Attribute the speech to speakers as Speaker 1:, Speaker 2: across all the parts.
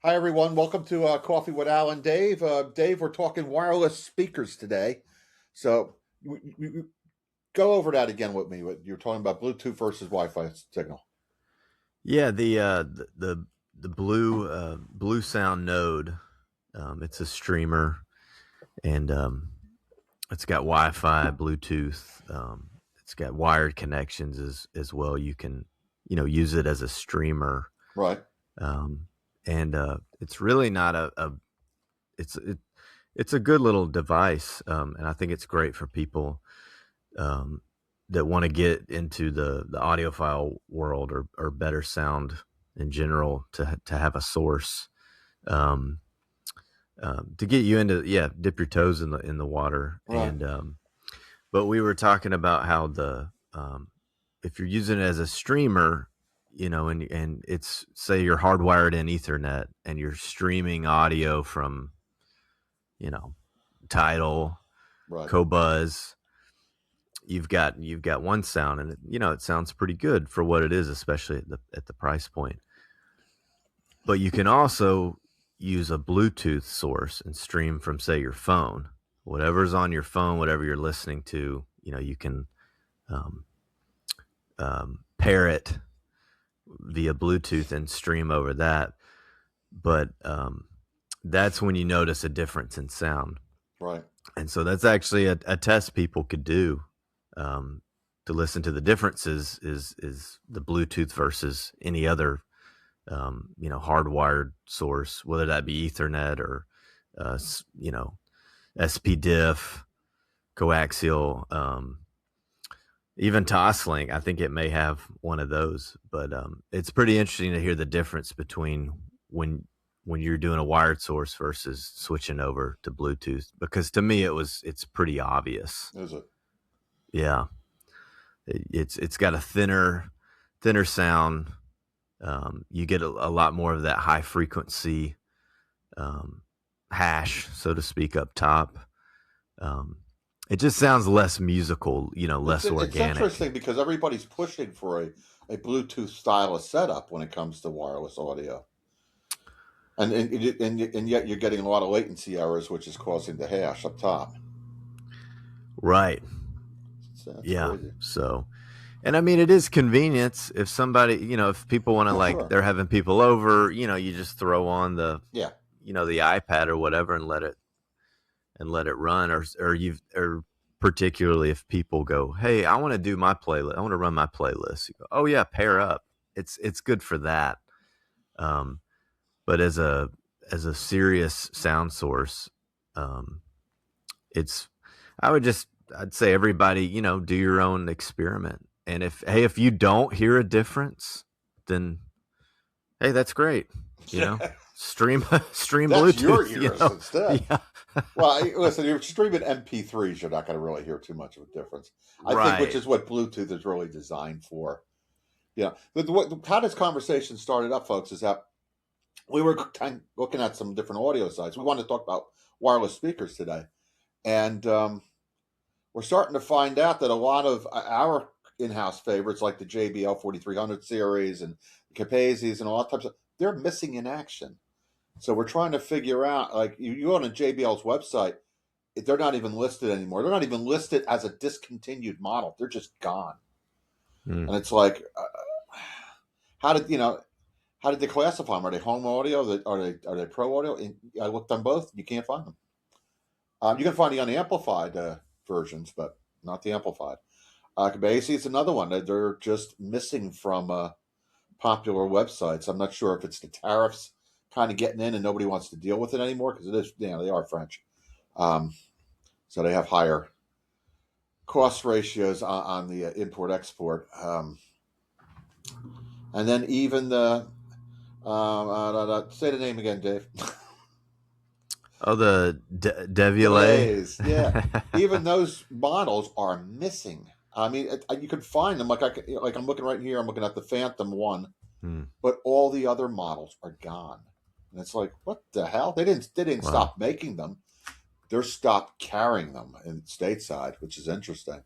Speaker 1: Hi, everyone. Welcome to Coffee with Al and Dave. Dave, we're talking wireless speakers today. So go over that again with me. You're talking about Bluetooth versus Wi-Fi signal.
Speaker 2: Yeah, the Blue Sound Node. It's a streamer, and it's got Wi-Fi, Bluetooth. It's got wired connections as well. You can use it as a streamer,
Speaker 1: Right.
Speaker 2: um, and it's really not a it's it, it's a good little device, and I think it's great for people um, that want to get into the audiophile world or better sound in general to have a source um, to get you into dip your toes in the water.
Speaker 1: Right.
Speaker 2: And but we were talking about how the if you're using it as a streamer, and it's, say, you're hardwired in Ethernet and you're streaming audio from you know Tidal,
Speaker 1: Right.
Speaker 2: Cobuzz. You've got one sound, and it sounds pretty good for what it is, especially at the price point. But you can also use a Bluetooth source and stream from, say, your phone, whatever's on your phone, whatever you're listening to. You can um, pair it via Bluetooth and stream over that. But that's when you notice a difference in sound.
Speaker 1: Right.
Speaker 2: And so that's actually a test people could do, to listen to the differences is the Bluetooth versus any other hardwired source, whether that be Ethernet or uh, SPDIF, coaxial, even Toslink. I think it may have one of those, but it's pretty interesting to hear the difference between when you're doing a wired source versus switching over to Bluetooth, because to me it's pretty obvious.
Speaker 1: Is it?
Speaker 2: Yeah, it's got a thinner sound. You get a lot more of that high frequency hash, so to speak, up top. Um, it just sounds less musical,
Speaker 1: It's
Speaker 2: less
Speaker 1: it's
Speaker 2: organic.
Speaker 1: interesting because everybody's pushing for a Bluetooth style of setup when it comes to wireless audio, and yet you're getting a lot of latency errors, which is causing the hash up top.
Speaker 2: Right.
Speaker 1: So that's
Speaker 2: Yeah.
Speaker 1: crazy.
Speaker 2: So, and I mean, it is convenience. If somebody, if people want to,
Speaker 1: Oh,
Speaker 2: like,
Speaker 1: sure.
Speaker 2: they're having people over, you just throw on
Speaker 1: Yeah.
Speaker 2: the iPad or whatever and let it run, or particularly if people go, hey, I want to do my playlist, I want to run my playlist. You go, oh yeah, pair up. It's good for that. Um, but as a serious sound source, um, it's I'd say everybody, do your own experiment. And if you don't hear a difference, then hey, that's great. You know, stream stream
Speaker 1: That's your
Speaker 2: Bluetooth.
Speaker 1: ears instead.
Speaker 2: Yeah,
Speaker 1: Well, listen, you're streaming MP3s, you're not going to really hear too much of a difference. I think, which
Speaker 2: right.
Speaker 1: is what Bluetooth is really designed for. Yeah. How this conversation started up, folks, is that we were looking at some different audio sites. We wanted to talk about wireless speakers today. And we're starting to find out that a lot of our in-house favorites, like the JBL 4300 series and the Capezis and all that types of, they're missing in action. So we're trying to figure out, like, you go on a JBL's website, they're not even listed anymore. They're not even listed as a discontinued model. They're just gone.
Speaker 2: Hmm.
Speaker 1: And it's like, how did how did they classify them? Are they home audio? Are they pro audio? And I looked on both. You can't find them. You can find the unamplified versions, but not the amplified. Cabasi is another one that they're just missing from popular websites. I'm not sure if it's the tariffs kind of getting in and nobody wants to deal with it anymore, because it is, they are French. Um, so they have higher cost ratios on the import export. And then even the say the name again, Dave.
Speaker 2: Oh, the Devialet.
Speaker 1: Delays, yeah. Even those models are missing. I mean, you can find them. Like I'm looking right here. I'm looking at the Phantom one,
Speaker 2: Hmm.
Speaker 1: but all the other models are gone. And it's like, what the hell? They didn't
Speaker 2: Wow.
Speaker 1: stop making them. They're stopped carrying them in stateside, which is interesting.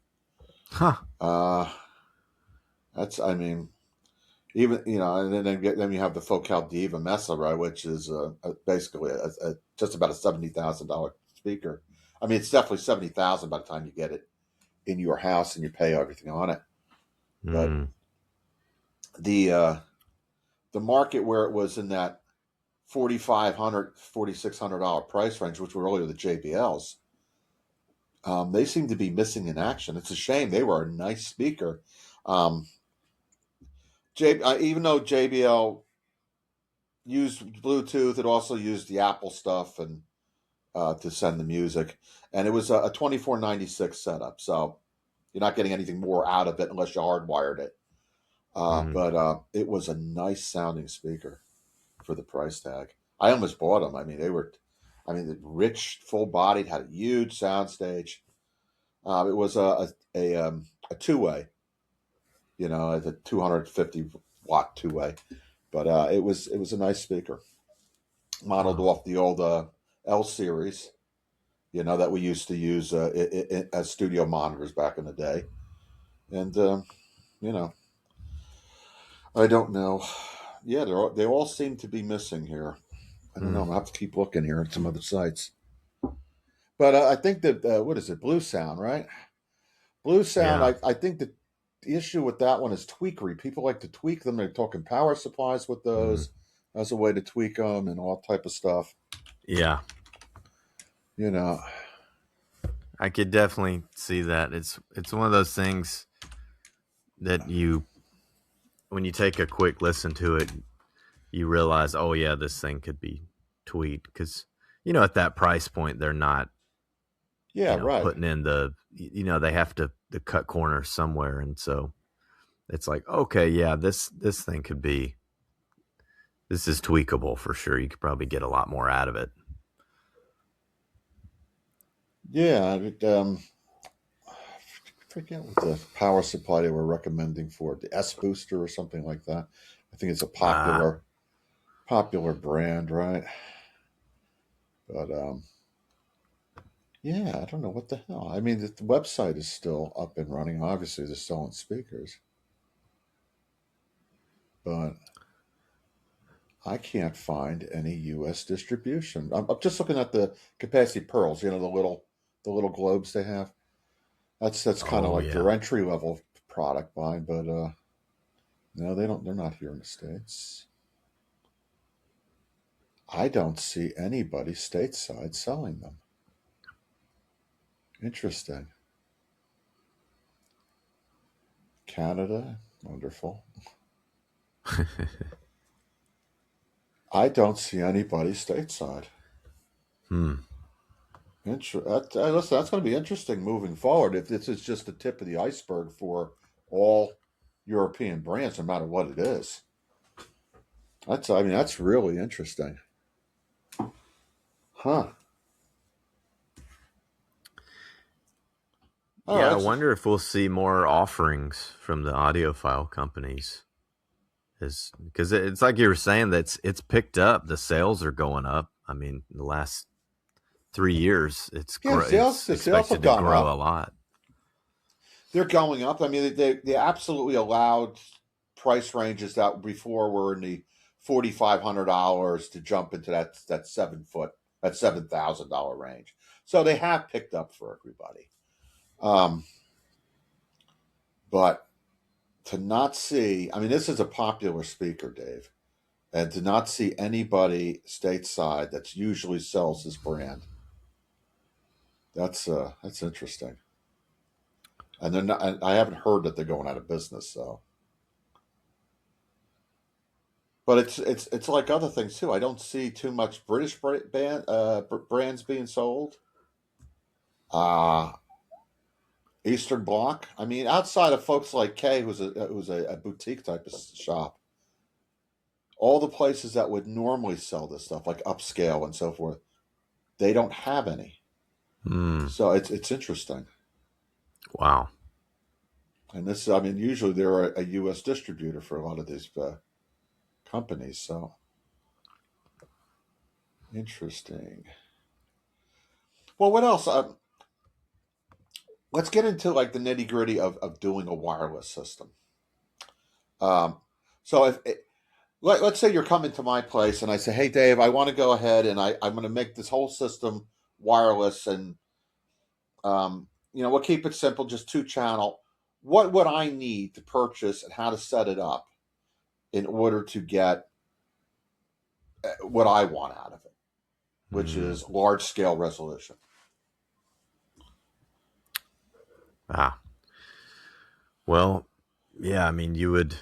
Speaker 2: Huh.
Speaker 1: Uh, I mean, Even and then you have the Focal Diva Mesa, right, which is basically just about a $70,000 speaker. I mean, it's definitely 70,000 by the time you get it in your house and you pay everything on it. But
Speaker 2: Mm,
Speaker 1: the market where it was in that $4,500 $4,600 price range, which were really the JBLs, they seem to be missing in action. It's a shame. They were a nice speaker. Um, even though JBL used Bluetooth, it also used the Apple stuff and to send the music, and it was a 2496 setup. So you're not getting anything more out of it unless you hardwired it.
Speaker 2: mm.
Speaker 1: But it was a nice sounding speaker for the price tag. I almost bought them. I mean, the rich, full bodied, had a huge sound stage. It was a two way, the 250-watt two way, but it was a nice speaker, modeled
Speaker 2: Wow.
Speaker 1: off the old L series, that we used to use as studio monitors back in the day, and you know, I don't know. Yeah, they all seem to be missing here. I don't know.
Speaker 2: Mm.
Speaker 1: I'm gonna have to keep looking here at some other sites. But I think that what is it? Blue Sound, right? Blue Sound.
Speaker 2: Yeah.
Speaker 1: I think that the issue with that one is tweakery. People like to tweak them. They're talking power supplies with
Speaker 2: Mm.
Speaker 1: those as a way to tweak them and all type of stuff.
Speaker 2: Yeah.
Speaker 1: You know.
Speaker 2: I could definitely see that. It's one of those things that when you take a quick listen to it, you realize, oh yeah, this thing could be tweaked because at that price point they're not
Speaker 1: Yeah. Right.
Speaker 2: putting in they have to cut corners somewhere, and so it's like, okay, yeah, this thing could be this is tweakable for sure. You could probably get a lot more out of it.
Speaker 1: Yeah. I forget what the power supply they were recommending for it. The S Booster or something like that. I think it's a
Speaker 2: Ah,
Speaker 1: popular brand, right? But yeah, I don't know what the hell. I mean, the website is still up and running. Obviously, they're selling speakers, but I can't find any U.S. distribution. I'm just looking at the capacity pearls. The little globes they have. That's kind of
Speaker 2: oh
Speaker 1: like
Speaker 2: yeah.
Speaker 1: their entry level product line, but no, they don't. They're not here in the states. I don't see anybody stateside selling them. Interesting. Canada, wonderful. I don't see anybody stateside.
Speaker 2: Hmm.
Speaker 1: Listen, that's going to be interesting moving forward. If this is just the tip of the iceberg for all European brands, no matter what it is, that's really interesting, huh? All
Speaker 2: Yeah, I
Speaker 1: right, so,
Speaker 2: wonder if we'll see more offerings from the audiophile companies. Is because it's like you were saying that it's picked up. The sales are going up. I mean, in the last 3 years,
Speaker 1: yeah,
Speaker 2: it's
Speaker 1: the sales have
Speaker 2: expected to
Speaker 1: gone
Speaker 2: grow a
Speaker 1: up.
Speaker 2: lot.
Speaker 1: They're going up. I mean, they absolutely allowed price ranges that before were in the $4,500 to jump into that 7 foot, that $7,000 range. So they have picked up for everybody. Um, but to not see, I mean, this is a popular speaker, Dave, and to not see anybody stateside that usually sells this brand, that's interesting. And they're not, I haven't heard that they're going out of business, so. But it's like other things too. I don't see too much British brands being sold. Uh Eastern Bloc. I mean, outside of folks like Kay, who's a boutique type of shop, all the places that would normally sell this stuff, like Upscale and so forth, they don't have any.
Speaker 2: Hmm.
Speaker 1: So it's interesting.
Speaker 2: Wow.
Speaker 1: And this, I mean, usually they're a U.S. distributor for a lot of these companies. So interesting. Well, what else? Let's get into like the nitty gritty of doing a wireless system. Um, So let's say you're coming to my place and I say, hey, Dave, I want to go ahead and I'm going to make this whole system wireless and, we'll keep it simple, just 2 channel. What would I need to purchase and how to set it up in order to get what I want out of it, which is large scale resolution?
Speaker 2: Well, yeah, I mean, you would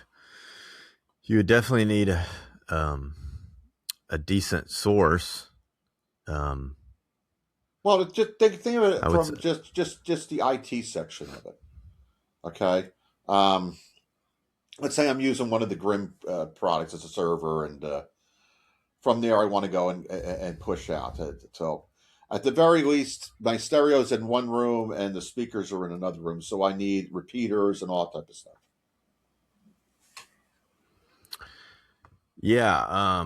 Speaker 2: definitely need a decent source.
Speaker 1: Well, just think of it from just the IT section of it. Okay. Let's say I'm using one of the Grim products as a server, and from there I want to go and push out. So at the very least, my stereo's in one room and the speakers are in another room. So I need repeaters and all type of stuff.
Speaker 2: Yeah.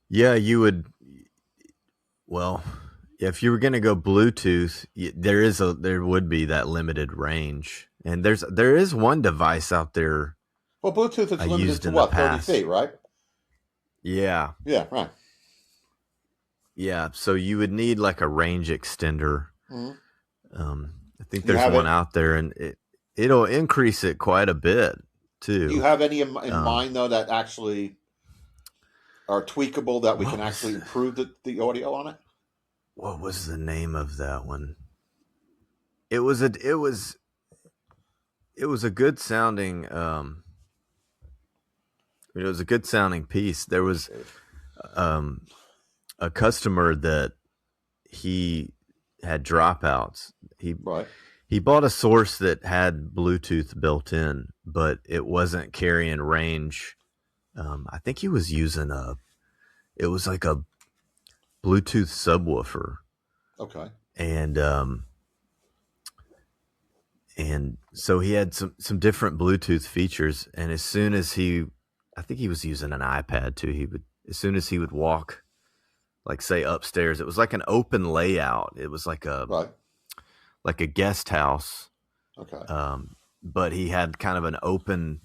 Speaker 2: Yeah, you would. Well, if you were going to go Bluetooth, there would be that limited range, and there is one device out there.
Speaker 1: Well, Bluetooth is limited to what, 30 feet, right?
Speaker 2: Yeah.
Speaker 1: Yeah, right.
Speaker 2: Yeah, so you would need like a range extender.
Speaker 1: Mm-hmm.
Speaker 2: I think there's one out there, and it'll increase it quite a bit too.
Speaker 1: Do you have any in mind though that actually are tweakable that we can actually improve the audio on it?
Speaker 2: What was the name of that one? It was a good sounding it was a good sounding piece. There was a customer that he had dropouts. He bought a source that had Bluetooth built in, but it wasn't carrying range. I think he was using it was like a Bluetooth subwoofer.
Speaker 1: Okay.
Speaker 2: And so he had some different Bluetooth features, and as soon as I think he was using an iPad too, as soon as he would walk, like say upstairs, it was like an open layout. It was like a guest house.
Speaker 1: Okay.
Speaker 2: But he had kind of an open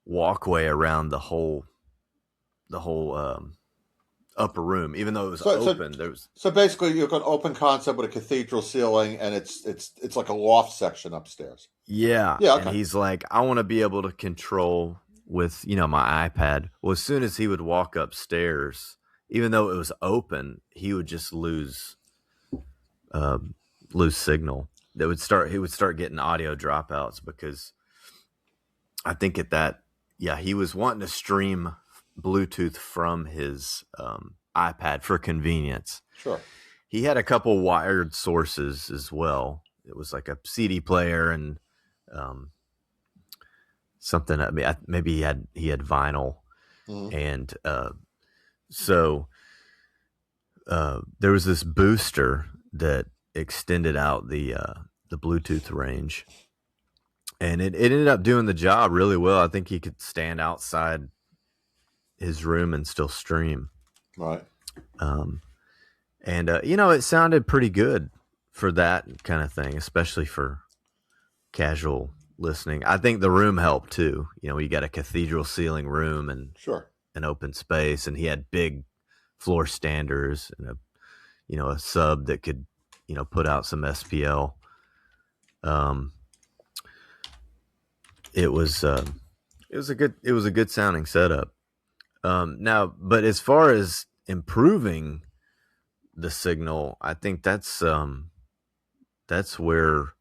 Speaker 2: walkway around the whole upper room, even though it was open.
Speaker 1: So basically, you've got an open concept with a cathedral ceiling, and it's like a loft section upstairs.
Speaker 2: Yeah. Yeah. Okay. And he's like, I want to be able to control with my iPad. Well, as soon as he would walk upstairs, even though it was open, he would just lose signal. He would start getting audio dropouts because I think he was wanting to stream Bluetooth from his iPad for convenience.
Speaker 1: Sure.
Speaker 2: He had a couple wired sources as well. It was like a CD player and something. I mean, maybe he had vinyl, and so there was this booster that extended out the Bluetooth range, and it ended up doing the job really well. I think he could stand outside his room and still stream.
Speaker 1: Right.
Speaker 2: And it sounded pretty good for that kind of thing, especially for casual listening. I think the room helped too. You got a cathedral ceiling room and
Speaker 1: sure,
Speaker 2: an open space, and he had big floor standers and a sub that could put out some SPL. It was a good sounding setup. Now, but as far as improving the signal, I think that's where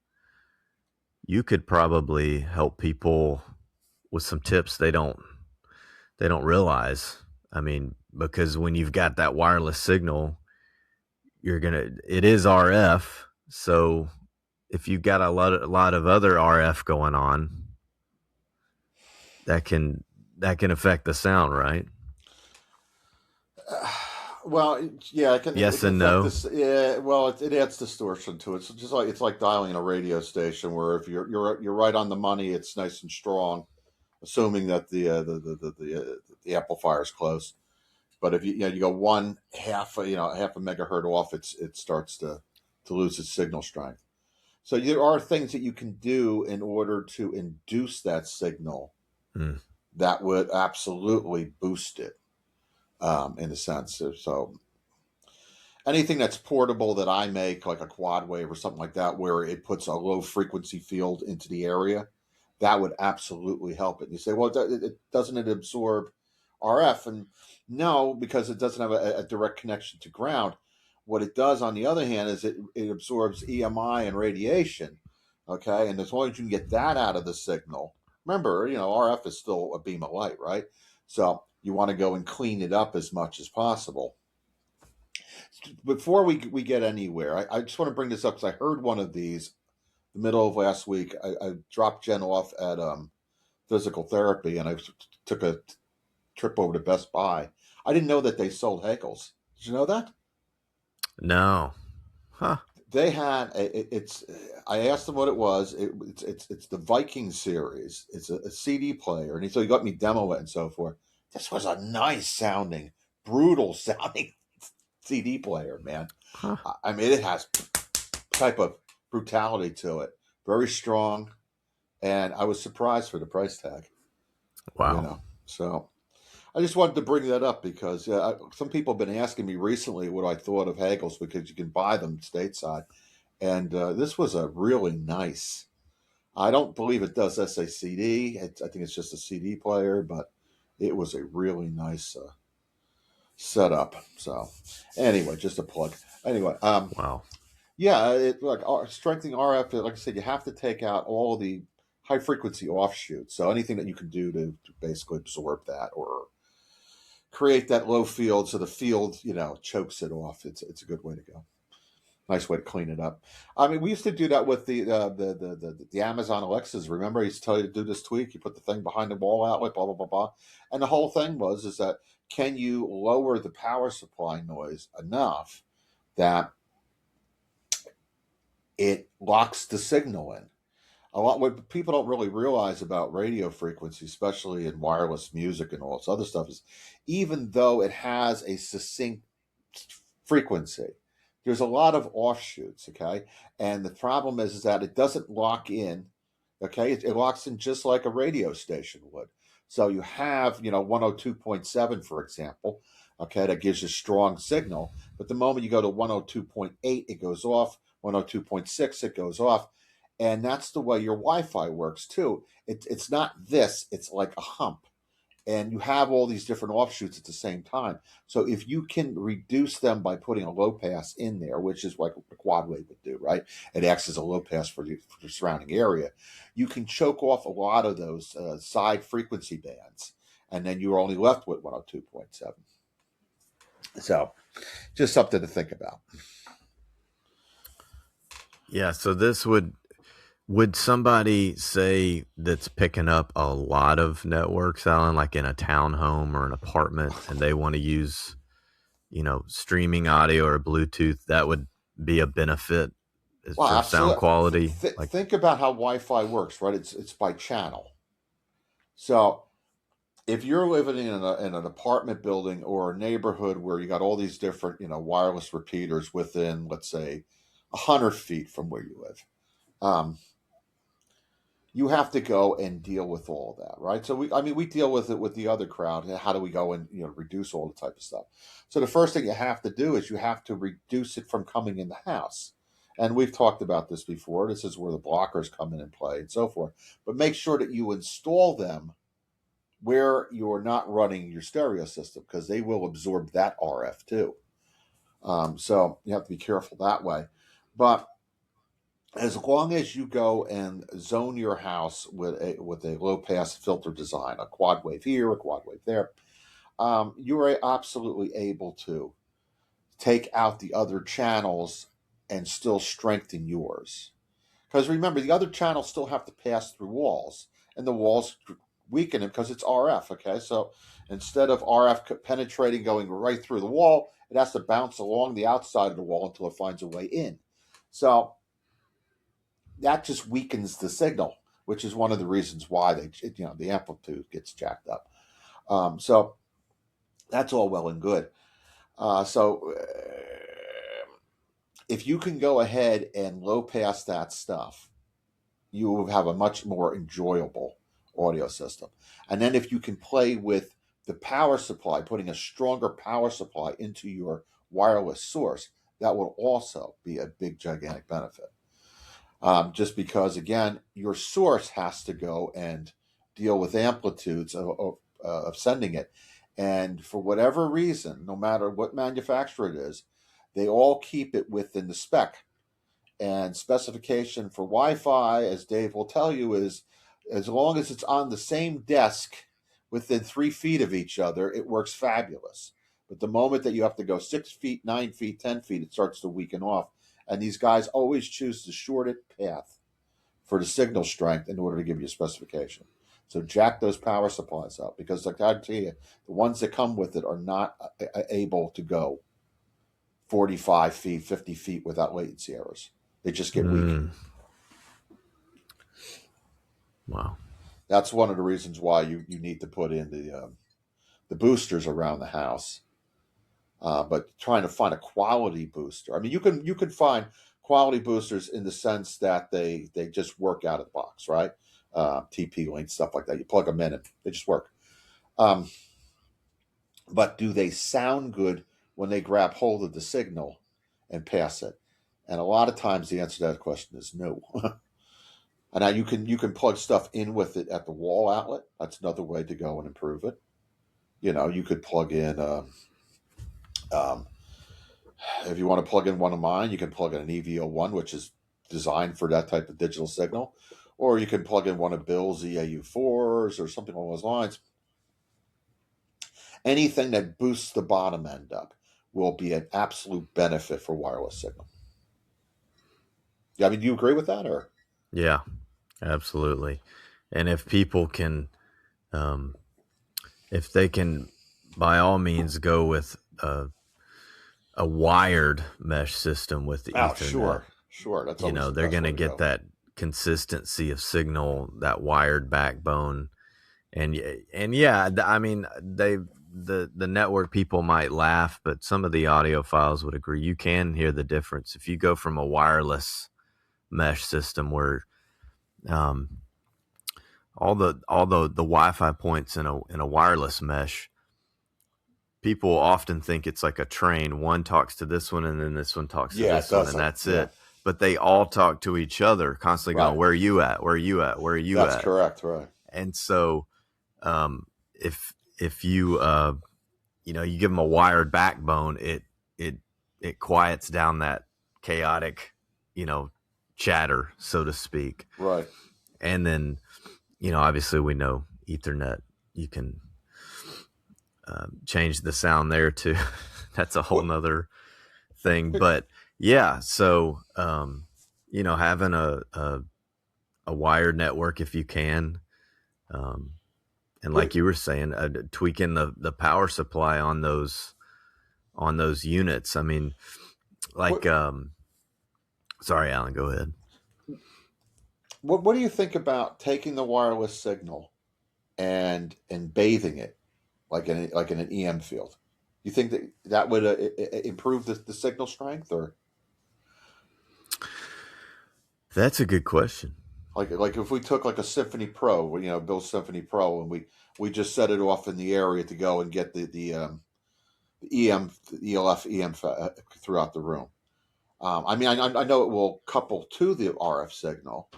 Speaker 2: you could probably help people with some tips they don't realize. I mean, because when you've got that wireless signal, it is RF. So if you've got a lot of other RF going on, that can affect the sound, right?
Speaker 1: Well, yeah.
Speaker 2: Yes and no.
Speaker 1: Yeah. Well, it adds distortion to it. So it's like dialing in a radio station where if you're right on the money, it's nice and strong, assuming that the amplifier is close. But if you go half a megahertz off, it starts to lose its signal strength. So there are things that you can do in order to induce that signal
Speaker 2: Hmm.
Speaker 1: that would absolutely boost it, in a sense. So anything that's portable that I make, like a quad wave or something like that, where it puts a low frequency field into the area, that would absolutely help it. And you say, well, doesn't it absorb RF? And no, because it doesn't have a direct connection to ground. What it does, on the other hand, is it absorbs EMI and radiation. Okay, and as long as you can get that out of the signal, remember, RF is still a beam of light, right? So you want to go and clean it up as much as possible. Before we get anywhere, I just want to bring this up because I heard one of these the middle of last week. I dropped Jen off at physical therapy, and I took a trip over to Best Buy. I didn't know that they sold Hegels. Did you know that?
Speaker 2: No. Huh.
Speaker 1: They had it's. I asked them what it was. It's the Viking series. It's a CD player, and so he got me demo it and so forth. This was a nice sounding, brutal sounding CD player, man.
Speaker 2: Huh.
Speaker 1: I mean, it has type of brutality to it, very strong, and I was surprised for the price tag.
Speaker 2: Wow.
Speaker 1: So I just wanted to bring that up because some people have been asking me recently what I thought of Hagels because you can buy them stateside, and this was a really nice. I don't believe it does SACD. I think it's just a CD player, but it was a really nice setup. So anyway, just a plug. Anyway,
Speaker 2: Wow.
Speaker 1: yeah, strengthening RF. Like I said, you have to take out all the high frequency offshoots. So anything that you can do to basically absorb that or create that low field, so the field chokes it off. It's a good way to go. Nice way to clean it up. I mean, we used to do that with the Amazon Alexas. Remember, I used to tell you to do this tweak. You put the thing behind the wall outlet, blah blah blah blah, and the whole thing is that can you lower the power supply noise enough that it locks the signal in? What people don't really realize about radio frequency, especially in wireless music and all this other stuff, is even though it has a succinct frequency, there's a lot of offshoots. Okay, and the problem is that it doesn't lock in. Okay, it locks in just like a radio station would. So you have 102.7, for example. Okay, that gives you strong signal, but the moment you go to 102.8, it goes off. 102.6, it goes off. And that's the way your Wi-Fi works too. It's not this; it's like a hump, and you have all these different offshoots at the same time. So if you can reduce them by putting a low pass in there, which is like a quad wave would do, right? It acts as a low pass for the surrounding area. You can choke off a lot of those side frequency bands, and then you're only left with 102.7. So, just something to think about.
Speaker 2: Yeah. So this would somebody say that's picking up a lot of networks, Alan, like in a townhome or an apartment, and they want to use, streaming audio or Bluetooth, that would be a benefit
Speaker 1: Well,
Speaker 2: for sound
Speaker 1: absolutely.
Speaker 2: quality?
Speaker 1: Think about how Wi-Fi works, right? It's by channel. So if you're living in an apartment building or a neighborhood where you got all these different wireless repeaters within, let's say, 100 feet from where you live, um, you have to go and deal with all of that, right? So we deal with it with the other crowd. How do we go and reduce all the type of stuff? So the first thing you have to do is you have to reduce it from coming in the house. And we've talked about this before. This is where the blockers come in and play and so forth. But make sure that you install them where you're not running your stereo system because they will absorb that RF too. So you have to be careful that way. But as long as you go and zone your house with a low pass filter design, a quad wave here, a quad wave there, you are absolutely able to take out the other channels and still strengthen yours. Because remember, the other channels still have to pass through walls, and the walls weaken it because it's RF. Okay, so instead of RF penetrating, going right through the wall, it has to bounce along the outside of the wall until it finds a way in. So that just weakens the signal, which is one of the reasons why the amplitude gets jacked up. So that's all well and good. So if you can go ahead and low pass that stuff, you will have a much more enjoyable audio system. And then if you can play with the power supply, putting a stronger power supply into your wireless source, that will also be a big, gigantic benefit. Just because, again, your source has to go and deal with amplitudes of sending it. And for whatever reason, no matter what manufacturer it is, they all keep it within the spec. And specification for Wi-Fi, as Dave will tell you, is as long as it's on the same desk within 3 feet of each other, it works fabulous. But the moment that you have to go 6 feet, 9 feet, 10 feet, it starts to weaken off. And these guys always choose the shortest path for the signal strength in order to give you a specification. So jack those power supplies up, because like I tell you, the ones that come with it are not able to go 45 feet, 50 feet without latency errors. They just get weak.
Speaker 2: Wow.
Speaker 1: That's one of the reasons why you need to put in the boosters around the house. But trying to find a quality booster. I mean, you can find quality boosters in the sense that they just work out of the box, right? TP-Link, stuff like that. You plug them in and they just work. But do they sound good when they grab hold of the signal and pass it? And a lot of times the answer to that question is no. And now you can plug stuff in with it at the wall outlet. That's another way to go and improve it. You could plug in, if you want to plug in one of mine, you can plug in an EVO1, which is designed for that type of digital signal. Or you can plug in one of Bill's EAU4s or something along those lines. Anything that boosts the bottom end up will be an absolute benefit for wireless signal. Yeah, I mean, do you agree with that, or?
Speaker 2: Yeah, absolutely. And if people can, if they can, by all means, go with a wired mesh system with the Ethernet.
Speaker 1: Sure. That's
Speaker 2: they're going to get that consistency of signal, that wired backbone, and yeah, I mean, the network people might laugh, but some of the audiophiles would agree. You can hear the difference if you go from a wireless mesh system where all the Wi-Fi points in a wireless mesh, people often think it's like a train. One talks to this one and then this one talks to this one, and that's it. But they all talk to each other, constantly going, "Where are you at? Where are you at? Where are you at?"
Speaker 1: That's correct, right.
Speaker 2: And so if you you give them a wired backbone, it quiets down that chaotic, chatter, so to speak.
Speaker 1: Right.
Speaker 2: And then, obviously we know Ethernet, you can change the sound there too. That's a whole nother thing. But yeah, so, having a wired network, if you can, and like you were saying, tweaking the power supply on those units. I mean, like, sorry, Alan, go ahead.
Speaker 1: What do you think about taking the wireless signal and bathing it like in an EM field? You think that would improve the signal strength, or?
Speaker 2: That's a good question.
Speaker 1: Like if we took like a Symphony Pro, Bill's Symphony Pro, and we just set it off in the area to go and get the EM, the ELF EM throughout the room. I mean, I know it will couple to the RF signal,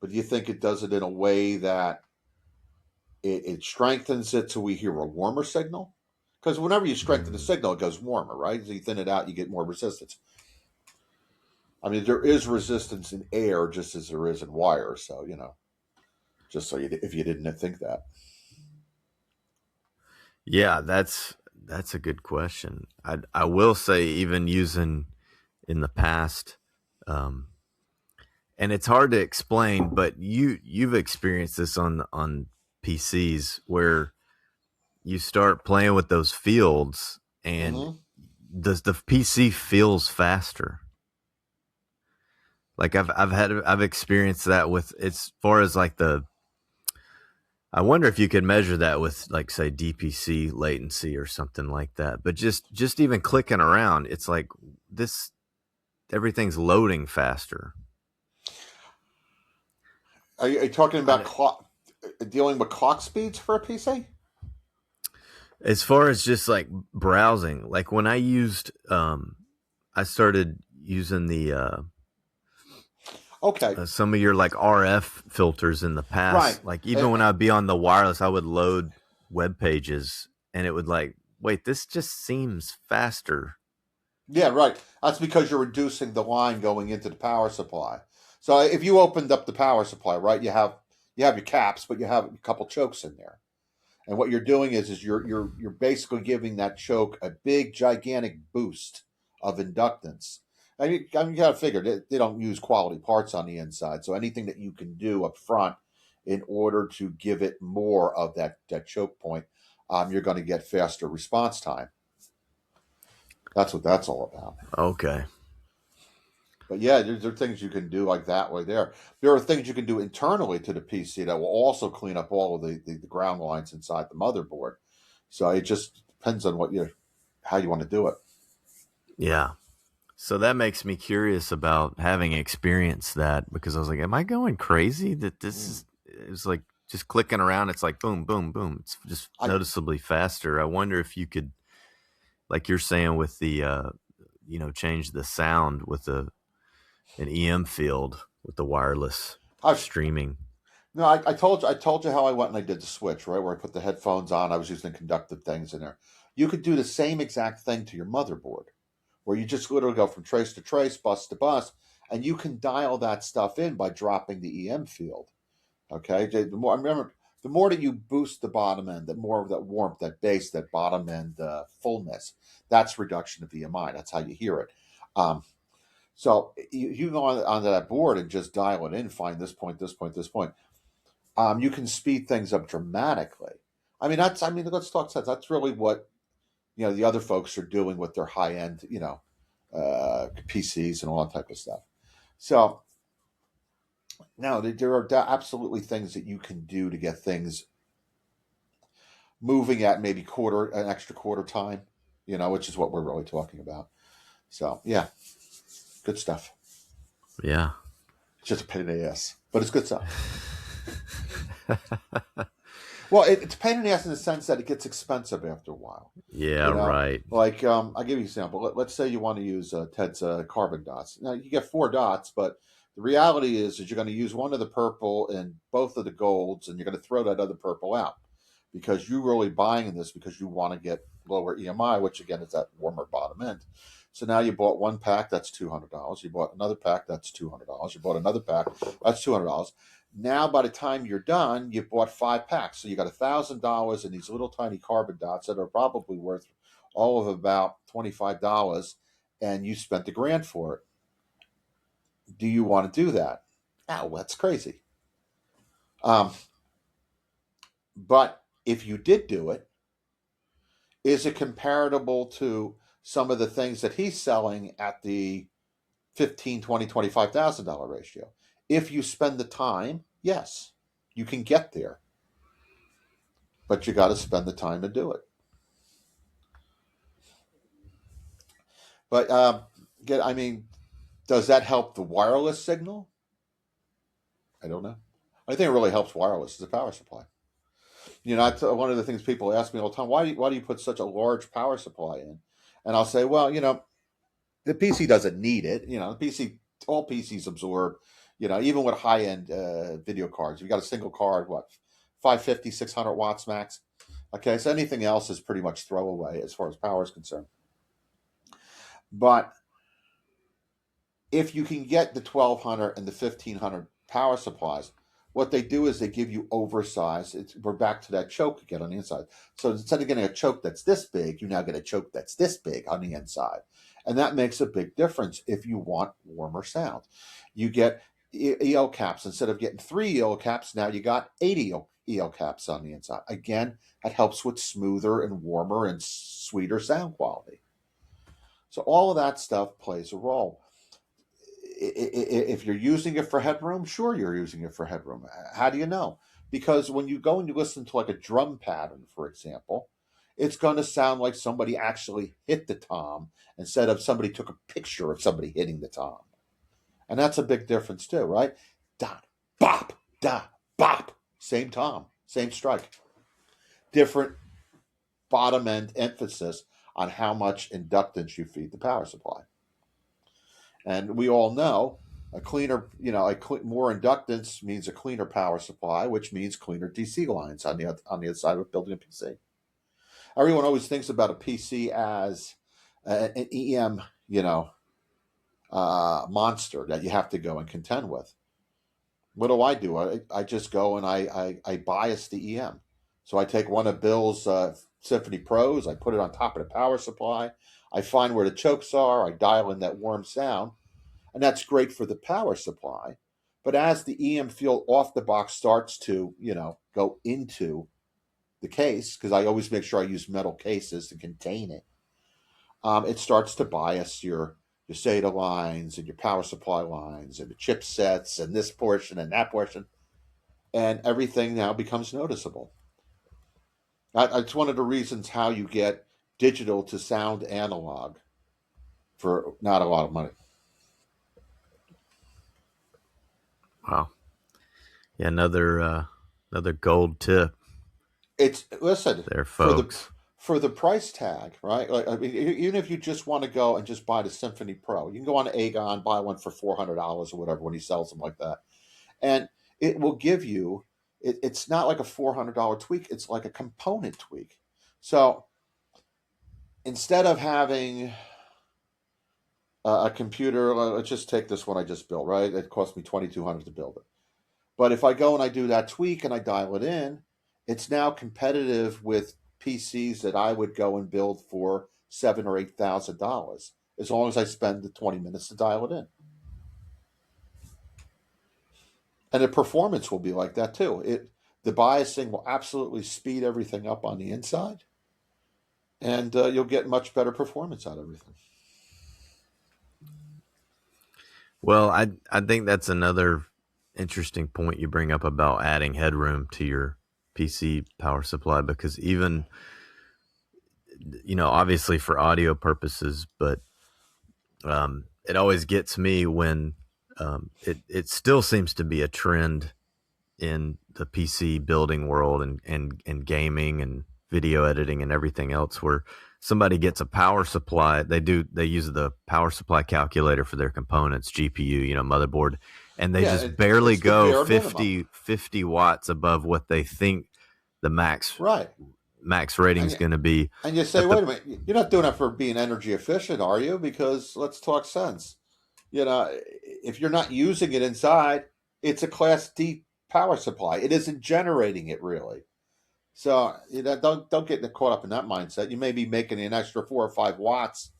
Speaker 1: but do you think it does it in a way that it strengthens it so we hear a warmer signal? Because whenever you strengthen the signal, it goes warmer, right? As you thin it out, you get more resistance. I mean, there is resistance in air just as there is in wire. So, just so if you didn't think that.
Speaker 2: Yeah, that's a good question. I will say, even using in the past, and it's hard to explain, but you've experienced this on PCs where you start playing with those fields and the PC feels faster. Like I've experienced that with, as far as like I wonder if you could measure that with, like, say, DPC latency or something like that. But just even clicking around, it's like this everything's loading faster.
Speaker 1: Are you talking about dealing with clock speeds for a PC?
Speaker 2: As far as just like browsing, like when I started using the
Speaker 1: Okay,
Speaker 2: some of your like RF filters in the
Speaker 1: right.
Speaker 2: past. Like even when I'd be on the wireless, I would load web pages, and it would like, wait, this just seems faster.
Speaker 1: Yeah, right. That's because you're reducing the line going into the power supply. So if you opened up the power supply, right, you have your caps, but you have a couple chokes in there. And what you're doing is you're basically giving that choke a big gigantic boost of inductance. I mean, you got to figure they don't use quality parts on the inside, so anything that you can do up front in order to give it more of that choke point, you're going to get faster response time. That's what that's all about.
Speaker 2: Okay.
Speaker 1: But yeah, there are things you can do like that way there. There are things you can do internally to the PC that will also clean up all of the ground lines inside the motherboard. So it just depends on how you want to do it.
Speaker 2: Yeah. So that makes me curious about having experienced that, because I was like, am I going crazy that this is, it was like just clicking around. It's like boom, boom, boom. It's just
Speaker 1: I
Speaker 2: noticeably faster. I wonder if you could, like you're saying with the, change the sound with an EM field with the wireless
Speaker 1: I've
Speaker 2: streaming.
Speaker 1: no, I told you how I went and I did the switch, right? Where I put the headphones on, I was using conductive things in there. You could do the same exact thing to your motherboard, where you just literally go from trace to trace, bus to bus, and you can dial that stuff in by dropping the EM field. Okay, the more that you boost the bottom end, the more of that warmth, that bass, that bottom end fullness. That's reduction of EMI. That's how you hear it. Um, so you go onto that board and just dial it in, find this point, this point, this point. You can speed things up dramatically. I mean, let's talk sense. That's really what the other folks are doing with their high end, PCs and all that type of stuff. So now there are absolutely things that you can do to get things moving at maybe an extra quarter time, which is what we're really talking about. So yeah, good stuff.
Speaker 2: Yeah.
Speaker 1: It's just a pain in the ass, but it's good stuff. Well, it's a pain in the ass in the sense that it gets expensive after a while.
Speaker 2: Yeah, right.
Speaker 1: Like I'll give you an example. Let's say you want to use Ted's carbon dots. Now you get 4 dots, but the reality is you're going to use one of the purple and both of the golds, and you're going to throw that other purple out because you're really buying this because you want to get lower EMI, which again is that warmer bottom end. So now you bought one pack, that's $200. You bought another pack, that's $200. You bought another pack, that's $200. Now, by the time you're done, you've bought 5 packs. So you got $1,000 in these little tiny carbon dots that are probably worth all of about $25, and you spent $1,000 for it. Do you want to do that? Oh, that's crazy. Um, but if you did do it, is it comparable to some of the things that he's selling at the $15,000, $20,000, $25,000 ratio? If you spend the time, yes, you can get there, but you got to spend the time to do it. But does that help the wireless signal? I don't know. I think it really helps wireless as a power supply. That's one of the things people ask me all the time. Why do you put such a large power supply in? And I'll say, well, the PC doesn't need it. All PCs absorb. Even with high end video cards, you got a single card, what, 550, 600 watts max. Okay, so anything else is pretty much throwaway as far as power is concerned. But if you can get the 1200 and the 1500 power supplies, what they do is they give you oversized. We're back to that choke again on the inside. So instead of getting a choke that's this big, you now get a choke that's this big on the inside. And that makes a big difference if you want warmer sound. You get EL caps. Instead of getting 3 EL caps, now you got 8 EL caps on the inside. Again, that helps with smoother and warmer and sweeter sound quality. So all of that stuff plays a role. If you're using it for headroom, sure, you're using it for headroom. How do you know? Because when you go and you listen to like a drum pattern, for example, it's going to sound like somebody actually hit the tom instead of somebody took a picture of somebody hitting the tom. And that's a big difference too, right? Da, bop, da, bop. Same tom, same strike. Different bottom end emphasis on how much inductance you feed the power supply. And we all know a cleaner, more inductance means a cleaner power supply, which means cleaner DC lines on the other side of building a PC. Everyone always thinks about a PC as an EM, monster that you have to go and contend with. What do? I just go and I bias the EM. So I take one of Bill's Symphony Pros, I put it on top of the power supply, I find where the chokes are, I dial in that warm sound, and that's great for the power supply. But as the EM field off the box starts to, go into the case, because I always make sure I use metal cases to contain it, it starts to bias your SATA lines and your power supply lines and the chipsets and this portion and that portion, and everything now becomes noticeable. It's one of the reasons how you get digital to sound analog for not a lot of money.
Speaker 2: Wow. Yeah, another gold tip.
Speaker 1: Listen
Speaker 2: there, folks.
Speaker 1: For the price tag, right? Like, I mean, even if you just want to go and just buy the Symphony Pro, you can go on to Aegon, buy one for $400 or whatever when he sells them like that, and it will give you. It's not like a $400 tweak; it's like a component tweak. So instead of having a computer, let's just take this one I just built. Right, it cost me $2,200 to build it. But if I go and I do that tweak and I dial it in, it's now competitive with PCs that I would go and build for $7,000 or $8,000, as long as I spend the 20 minutes to dial it in. And the performance will be like that too. The biasing will absolutely speed everything up on the inside, and you'll get much better performance out of everything.
Speaker 2: Well, I think that's another interesting point you bring up about adding headroom to your PC power supply, because even, obviously for audio purposes, but it always gets me when it still seems to be a trend in the PC building world and gaming and video editing and everything else, where somebody gets a power supply, they use the power supply calculator for their components, GPU, motherboard, and they just barely go 50 watts above what they think the max rating is going to be.
Speaker 1: And you say, wait a minute, you're not doing that for being energy efficient, are you? Because let's talk sense. If you're not using it inside, it's a Class D power supply. It isn't generating it really. So don't get caught up in that mindset. You may be making an extra 4 or 5 watts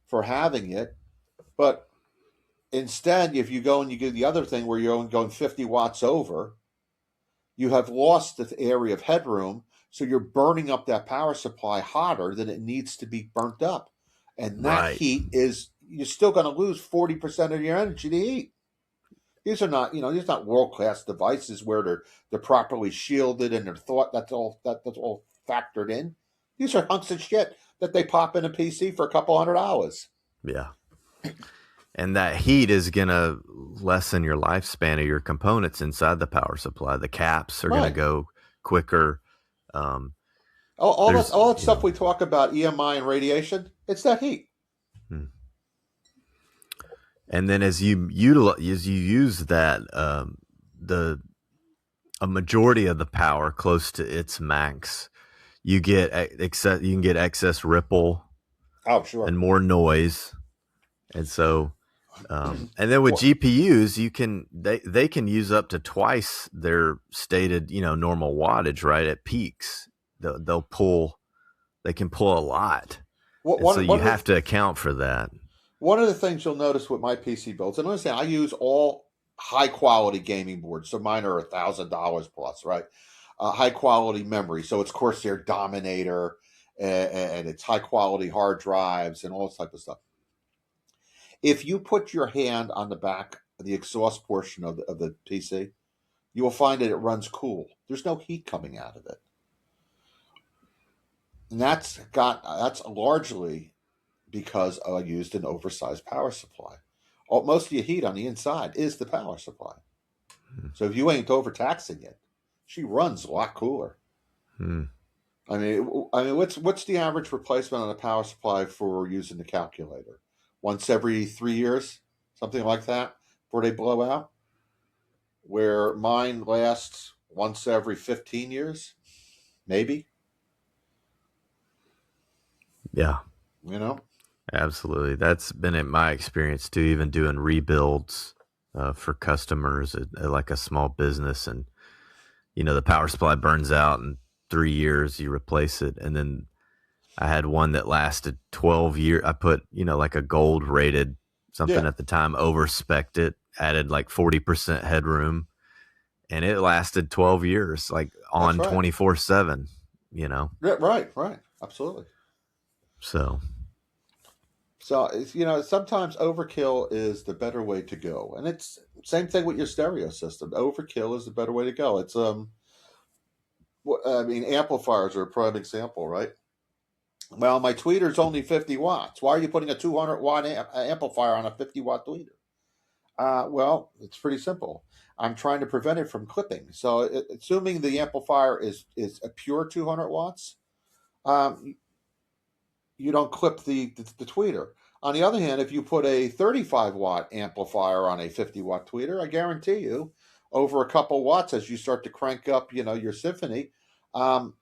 Speaker 1: for having it, but instead, if you go and you do the other thing where you're only going 50 watts over, you have lost the area of headroom, so you're burning up that power supply hotter than it needs to be burnt up. And that heat you're still going to lose 40% of your energy to heat. These are not, these are not world-class devices where they're properly shielded and they're thought that's all factored in. These are hunks of shit that they pop in a PC for a couple $100.
Speaker 2: Yeah. And that heat is going to lessen your lifespan of your components inside the power supply. The caps are going to go quicker.
Speaker 1: All that stuff we talk about, EMI and radiation, it's that heat.
Speaker 2: And then as you use that, a majority of the power close to its max, you can get excess ripple.
Speaker 1: Oh, sure.
Speaker 2: And more noise. And so, and then with GPUs, they can use up to twice their stated, normal wattage, right? At peaks, they can pull a lot. So you have to account for that.
Speaker 1: One of the things you'll notice with my PC builds, and understand, I use all high quality gaming boards, so mine are $1,000 plus, right? High quality memory, so it's Corsair Dominator, and it's high quality hard drives and all this type of stuff. If you put your hand on the back of the exhaust portion of the PC, you will find that it runs cool. There's no heat coming out of it. and that's largely because I used an oversized power supply. Most of your heat on the inside is the power supply. So if you ain't overtaxing it, she runs a lot cooler.
Speaker 2: Hmm.
Speaker 1: What's the average replacement on a power supply for using the calculator? Once every 3 years, something like that, before they blow out. Where mine lasts once every 15 years, maybe.
Speaker 2: Yeah,
Speaker 1: You know.
Speaker 2: absolutely. That's been in my experience too. Even doing rebuilds for customers at like a small business, and the power supply burns out in 3 years, you replace it, and then I had one that lasted 12 years. I put, like a gold rated something
Speaker 1: Yeah,
Speaker 2: at the time, over spec'd it, added like 40% headroom, and it lasted 12 years, like
Speaker 1: that's
Speaker 2: on
Speaker 1: right.
Speaker 2: 24/7, you know?
Speaker 1: Yeah, right, right, absolutely.
Speaker 2: So,
Speaker 1: So sometimes overkill is the better way to go, and it's same thing with your stereo system. Overkill is the better way to go. It's amplifiers are a prime example, right? Well, my tweeter's only 50 watts. Why are you putting a 200-watt amplifier on a 50-watt tweeter? Well, it's pretty simple. I'm trying to prevent it from clipping. So, assuming the amplifier is a pure 200 watts, um, you don't clip the tweeter. On the other hand, if you put a 35-watt amplifier on a 50-watt tweeter, I guarantee you, over a couple watts, as you start to crank up, your symphony, um,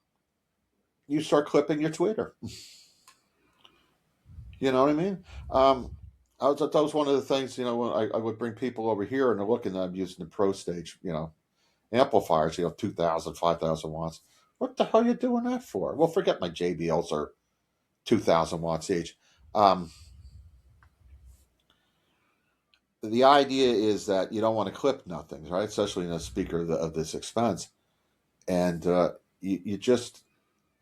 Speaker 1: you start clipping your tweeter. You know what I mean? Um, that was one of the things, when I would bring people over here and they're looking, I'm using the Pro Stage, amplifiers, 2,000, 5,000 watts. What the hell are you doing that for? Well, forget my JBLs are 2,000 watts each. Um, the idea is that you don't want to clip nothing, right? Especially in a speaker of this expense. And you just,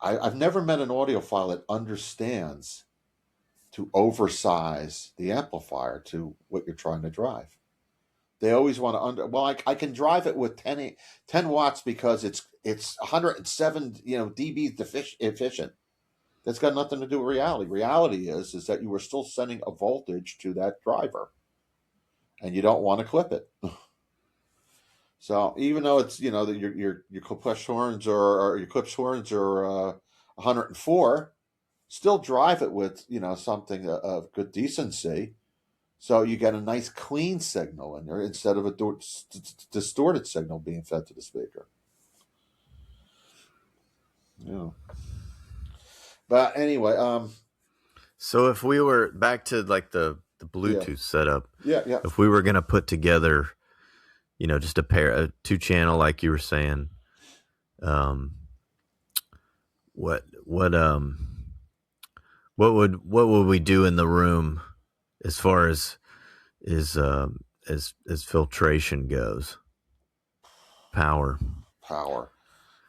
Speaker 1: I've never met an audiophile that understands to oversize the amplifier to what you're trying to drive. They always want to I can drive it with 10 watts because it's 107 dB efficient. That's got nothing to do with reality. Reality is that you are still sending a voltage to that driver, and you don't want to clip it. So even though it's that your clip horns or your clips horns are 104, still drive it with something of good decency, so you get a nice clean signal in there instead of a distorted signal being fed to the speaker. Yeah. But anyway,
Speaker 2: so if we were back to like the
Speaker 1: yeah,
Speaker 2: Bluetooth setup,
Speaker 1: yeah.
Speaker 2: if we were going to put together, just a 2-channel, like you were saying, um, what, what, what would we do in the room as far as is as filtration goes?
Speaker 1: Power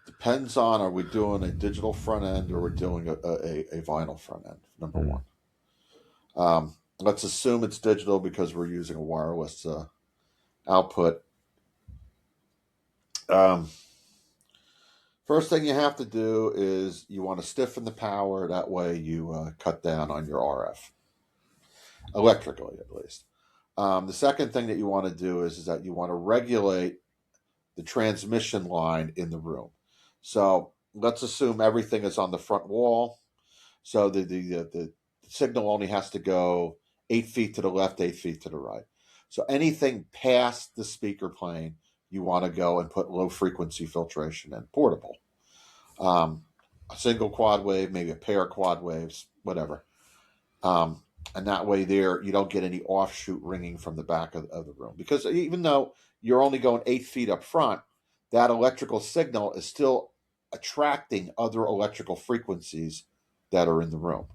Speaker 1: depends on, are we doing a digital front end or we're doing a vinyl front end? Number
Speaker 2: Mm.
Speaker 1: one. Let's assume it's digital because we're using a wireless output. Um, First thing you have to do is you want to stiffen the power. That way you cut down on your RF, electrically at least. The second thing that you want to do is that you want to regulate the transmission line in the room. So let's assume everything is on the front wall. So the signal only has to go 8 feet to the left, 8 feet to the right. So anything past the speaker plane, you want to go and put low frequency filtration in, portable. A single quad wave, maybe a pair of quad waves, whatever. And that way there, you don't get any offshoot ringing from the back of the room. Because even though you're only going 8 feet up front, that electrical signal is still attracting other electrical frequencies that are in the room.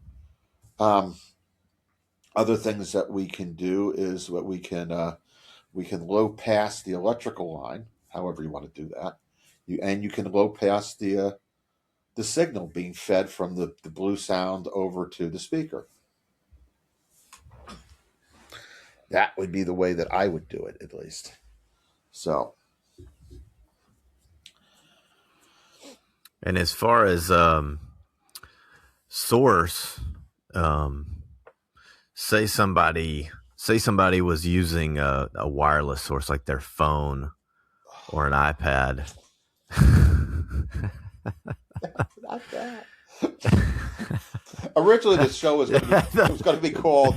Speaker 1: Other things that we can do is what we can low pass the electrical line, however you want to do that. You can low pass the signal being fed from the Bluesound over to the speaker. That would be the way that I would do it, at least. So,
Speaker 2: And as far as source, say somebody was using a wireless source like their phone or an iPad.
Speaker 1: Not that. Originally, this show was going to be called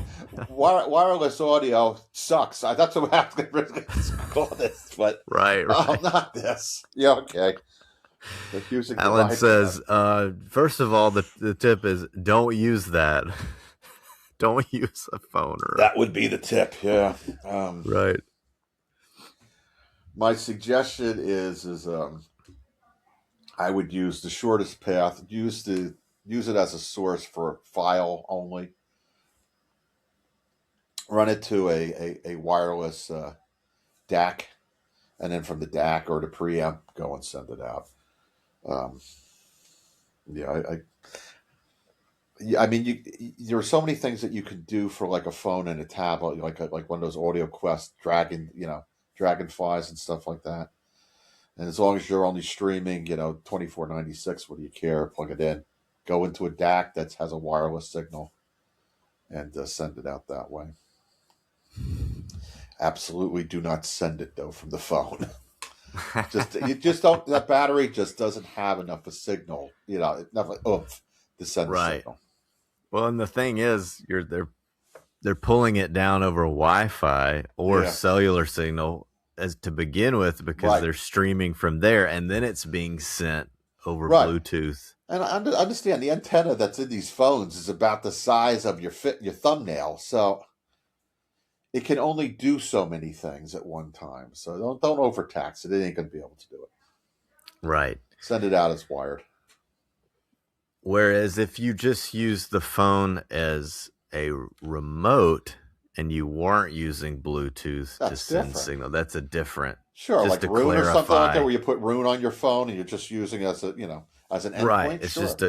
Speaker 1: "Wireless Audio Sucks." That's what I was going to call this, but
Speaker 2: right.
Speaker 1: not this. Yeah, okay.
Speaker 2: Alan says, first of all, the tip is don't use that. Don't use a phone.
Speaker 1: That would be the tip. Yeah.
Speaker 2: Right.
Speaker 1: My suggestion is I would use the shortest path. Use it as a source for file only. Run it to a wireless DAC, and then from the DAC or the preamp, go and send it out. I mean, there are so many things that you can do for like a phone and a tablet, like one of those Audio Quest Dragonflies and stuff like that. And as long as you're only streaming, $24.96, what do you care? Plug it in, go into a DAC that has a wireless signal, and send it out that way. Absolutely, do not send it though from the phone. You just don't. That battery just doesn't have enough of a signal, enough oomph to send the signal.
Speaker 2: Well, and the thing is, they're pulling it down over Wi-Fi or cellular signal as to begin with, because they're streaming from there, and then it's being sent over Bluetooth.
Speaker 1: And I understand the antenna that's in these phones is about the size of your thumbnail, so it can only do so many things at one time. So don't overtax it. It ain't going to be able to do it.
Speaker 2: Right.
Speaker 1: Send it out as wired.
Speaker 2: Whereas if you just use the phone as a remote and you weren't using Bluetooth to send signal, that's a different.
Speaker 1: Sure, like Rune or something like that, where you put Rune on your phone and you're just using it as an endpoint.
Speaker 2: Right. It's just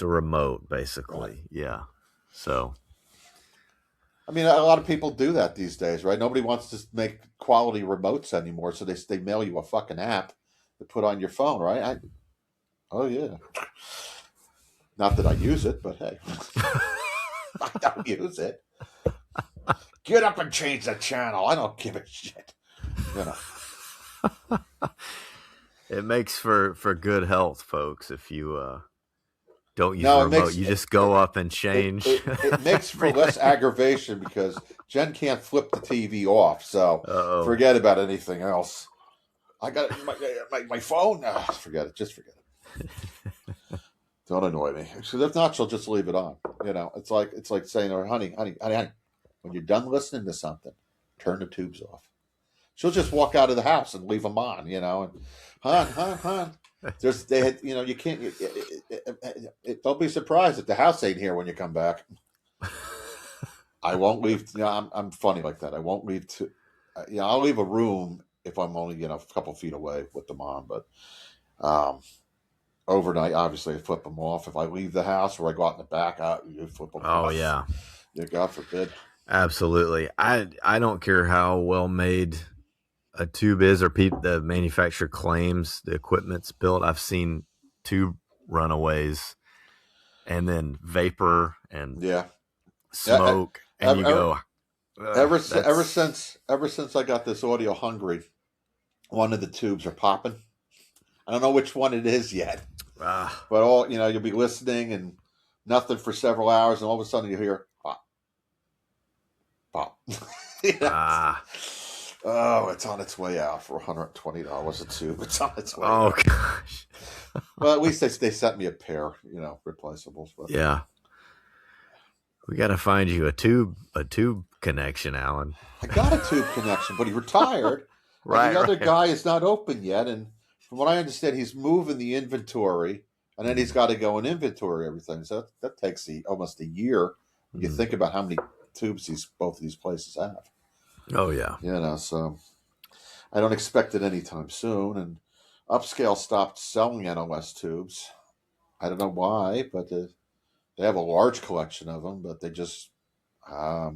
Speaker 2: a remote, basically. Right. Yeah. So.
Speaker 1: I mean, a lot of people do that these days, right? Nobody wants to make quality remotes anymore, so they mail you a fucking app to put on your phone, right? Oh yeah. Not that I use it, but hey, I don't use it. Get up and change the channel. I don't give a shit.
Speaker 2: It makes for good health, folks. If you don't use a remote, you just go up and change.
Speaker 1: It makes for less aggravation because Jen can't flip the TV off, so forget about anything else. I got my phone. Forget it. Just forget it. Don't annoy me. Because if not, she'll just leave it on. It's like saying, "Oh, honey, when you're done listening to something, turn the tubes off." She'll just walk out of the house and leave them on. And hon. You can't. Don't be surprised if the house ain't here when you come back. I won't leave. I'm funny like that. I won't leave. I'll leave a room if I'm only a couple feet away with them on, but overnight, obviously, I flip them off. If I leave the house or I go out in the back, you flip them off.
Speaker 2: Oh, yeah.
Speaker 1: Yeah, God forbid.
Speaker 2: Absolutely. I don't care how well made a tube is or the manufacturer claims the equipment's built. I've seen tube runaways and then vapor and smoke. And you go...
Speaker 1: Ever since I got this Audio Hungry, one of the tubes are popping. I don't know which one it is yet, but you'll be listening and nothing for several hours, and all of a sudden you hear pop. Oh, it's on its way out for $120 a tube. It's on its way.
Speaker 2: Oh gosh.
Speaker 1: Well, at least they sent me a pair, replaceables. But.
Speaker 2: Yeah. We got to find you a tube connection, Alan.
Speaker 1: I got a tube connection, but he retired.
Speaker 2: Right.
Speaker 1: The other guy is not open yet, and from what I understand, he's moving the inventory, and then he's got to go and inventory everything. So that takes almost a year. When you think about how many tubes both of these places have.
Speaker 2: Oh yeah.
Speaker 1: So I don't expect it anytime soon. And Upscale stopped selling NOS tubes. I don't know why, but they have a large collection of them, but they just got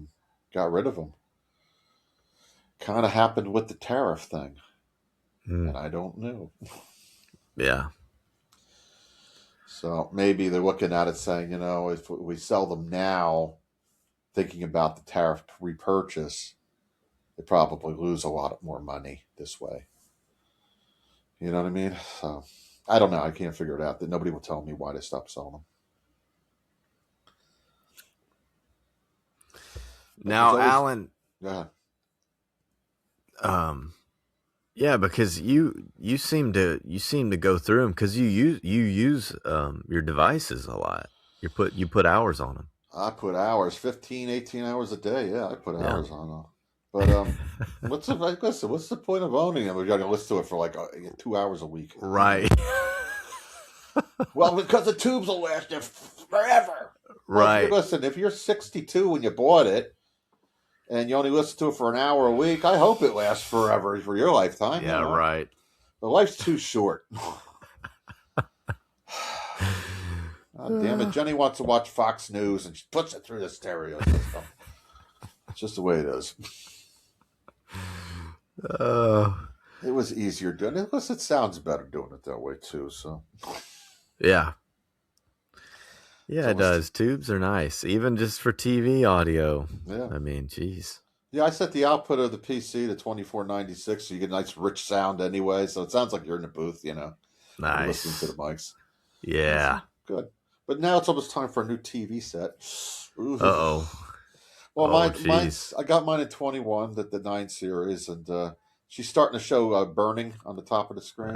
Speaker 1: rid of them. Kind of happened with the tariff thing. And I don't know.
Speaker 2: Yeah.
Speaker 1: So maybe they're looking at it saying, if we sell them now, thinking about the tariff repurchase, they probably lose a lot more money this way. You know what I mean? So I don't know. I can't figure it out. That nobody will tell me why they stopped selling them.
Speaker 2: Now,
Speaker 1: always,
Speaker 2: Alan,
Speaker 1: yeah.
Speaker 2: yeah, because you seem to go through them because you use your devices a lot. You put hours on them.
Speaker 1: I put hours, 15, 18 hours a day. Yeah, I put
Speaker 2: Yeah.
Speaker 1: hours on them. But what's the point of owning them? We got to listen to it for like 2 hours a week.
Speaker 2: Right.
Speaker 1: Well, because the tubes will last you forever.
Speaker 2: Right.
Speaker 1: Well, if you're 62 when you bought it, and you only listen to it for an hour a week, I hope it lasts forever for your lifetime.
Speaker 2: Yeah, right.
Speaker 1: But life's too short. God damn it. Jenny wants to watch Fox News and she puts it through the stereo system. It's just the way it is. It was easier doing it. Plus, it sounds better doing it that way, too. So,
Speaker 2: yeah. Yeah, it does. Tubes are nice, even just for TV audio.
Speaker 1: Yeah.
Speaker 2: I mean, geez.
Speaker 1: Yeah, I set the output of the PC to 2496, so you get a nice rich sound anyway. So it sounds like you're in the booth,
Speaker 2: Nice.
Speaker 1: Listening to the mics.
Speaker 2: Yeah.
Speaker 1: Good. But now it's almost time for a new TV set.
Speaker 2: Ooh. Uh-oh.
Speaker 1: Well, mine's I got mine at 21, the 9 series, and she's starting to show burning on the top of the screen.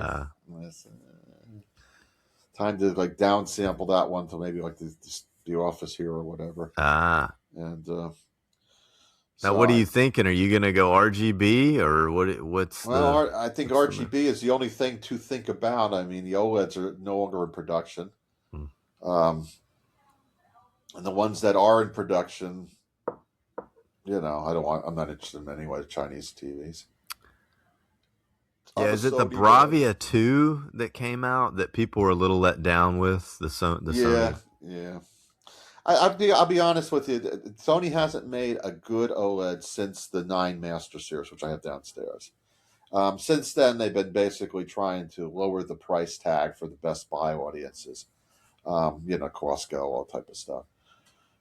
Speaker 1: Time to downsample that one to maybe the Office here or whatever. And
Speaker 2: now, what are you thinking? Are you going to go RGB or what's?
Speaker 1: Well, I think RGB is the only thing to think about. I mean, the OLEDs are no longer in production, and the ones that are in production, I'm not interested in anyway. Chinese TVs.
Speaker 2: Yeah, is it the Bravia 2 that came out that people were a little let down with? The Sony?
Speaker 1: Yeah. I'll be honest with you. Sony hasn't made a good OLED since the 9 Master Series, which I have downstairs. Since then, they've been basically trying to lower the price tag for the Best Buy audiences. Costco, all type of stuff.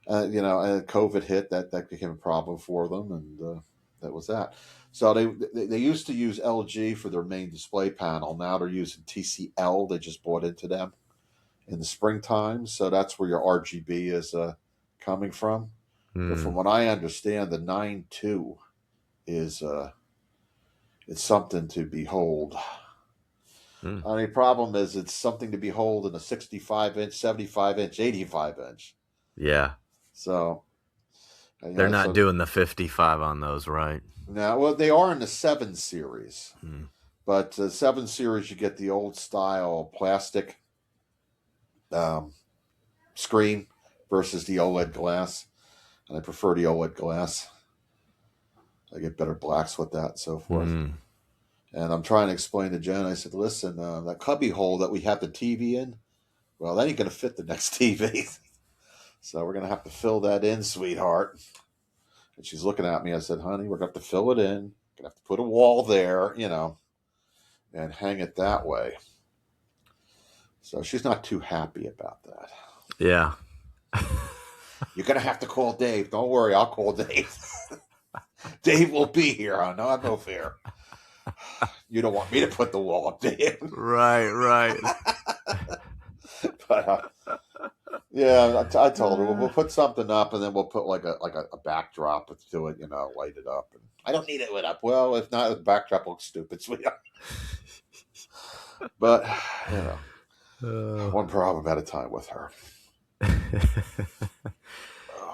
Speaker 1: And COVID hit, that became a problem for them, and that was that. So they used to use LG for their main display panel. Now they're using TCL. They just bought into them in the springtime. So that's where your RGB is coming from. But from what I understand, the 9.2 is it's something to behold. Only problem is it's something to behold in a 65-inch, 75-inch, 85-inch.
Speaker 2: Yeah.
Speaker 1: So
Speaker 2: they're not doing the 55 on those, right?
Speaker 1: No, well, they are in the 7 series. But the 7 series, you get the old style plastic screen versus the OLED glass. And I prefer the OLED glass. I get better blacks with that and so forth. And I'm trying to explain to Jen, I said, listen, that cubby hole that we have the TV in, well, that ain't going to fit the next TV. So we're going to have to fill that in, sweetheart. And she's looking at me. I said, honey, we're going to have to fill it in. Going to have to put a wall there, and hang it that way. So she's not too happy about that.
Speaker 2: Yeah.
Speaker 1: You're going to have to call Dave. Don't worry, I'll call Dave. Dave will be here. I know, no fear. You don't want me to put the wall up, Dave.
Speaker 2: Right.
Speaker 1: But yeah, I told her we'll put something up, and then we'll put like a backdrop to it, light it up. And I don't need it lit up. Well, if not, the backdrop looks stupid, sweetheart. But one problem at a time with her.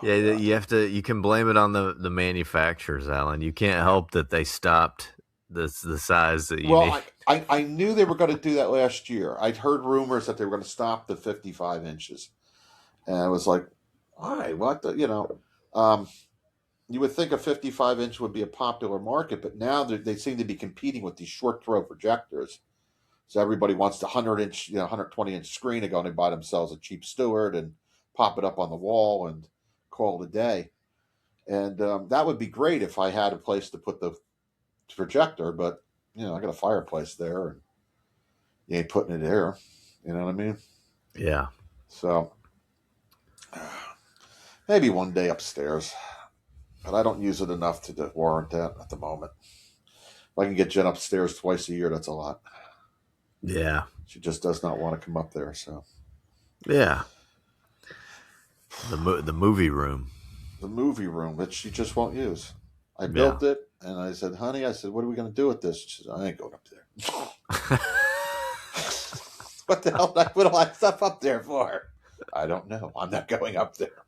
Speaker 2: Yeah, you can blame it on the manufacturers, Alan. You can't help that they stopped the size that you need.
Speaker 1: I knew they were going to do that last year. I'd heard rumors that they were going to stop the 55 inches. And I was like, why? What? You would think a 55-inch would be a popular market, but now they seem to be competing with these short throw projectors. So everybody wants the 100-inch, 120-inch screen to go and buy themselves a cheap Stewart and pop it up on the wall and call it a day. And that would be great if I had a place to put the projector, but I got a fireplace there, and you ain't putting it there. You know what I mean?
Speaker 2: Yeah.
Speaker 1: So maybe one day upstairs, but I don't use it enough to warrant that at the moment. If I can get Jen upstairs twice a year, that's a lot.
Speaker 2: Yeah.
Speaker 1: She just does not want to come up there. So
Speaker 2: Yeah. The movie room.
Speaker 1: the movie room, which she just won't use. I
Speaker 2: Yeah.
Speaker 1: built it, and I said, "Honey," I said, "what are we going to do with this?" She said, "I ain't going up there." What the hell did I put all that stuff up there for? I don't know. I'm not going up there.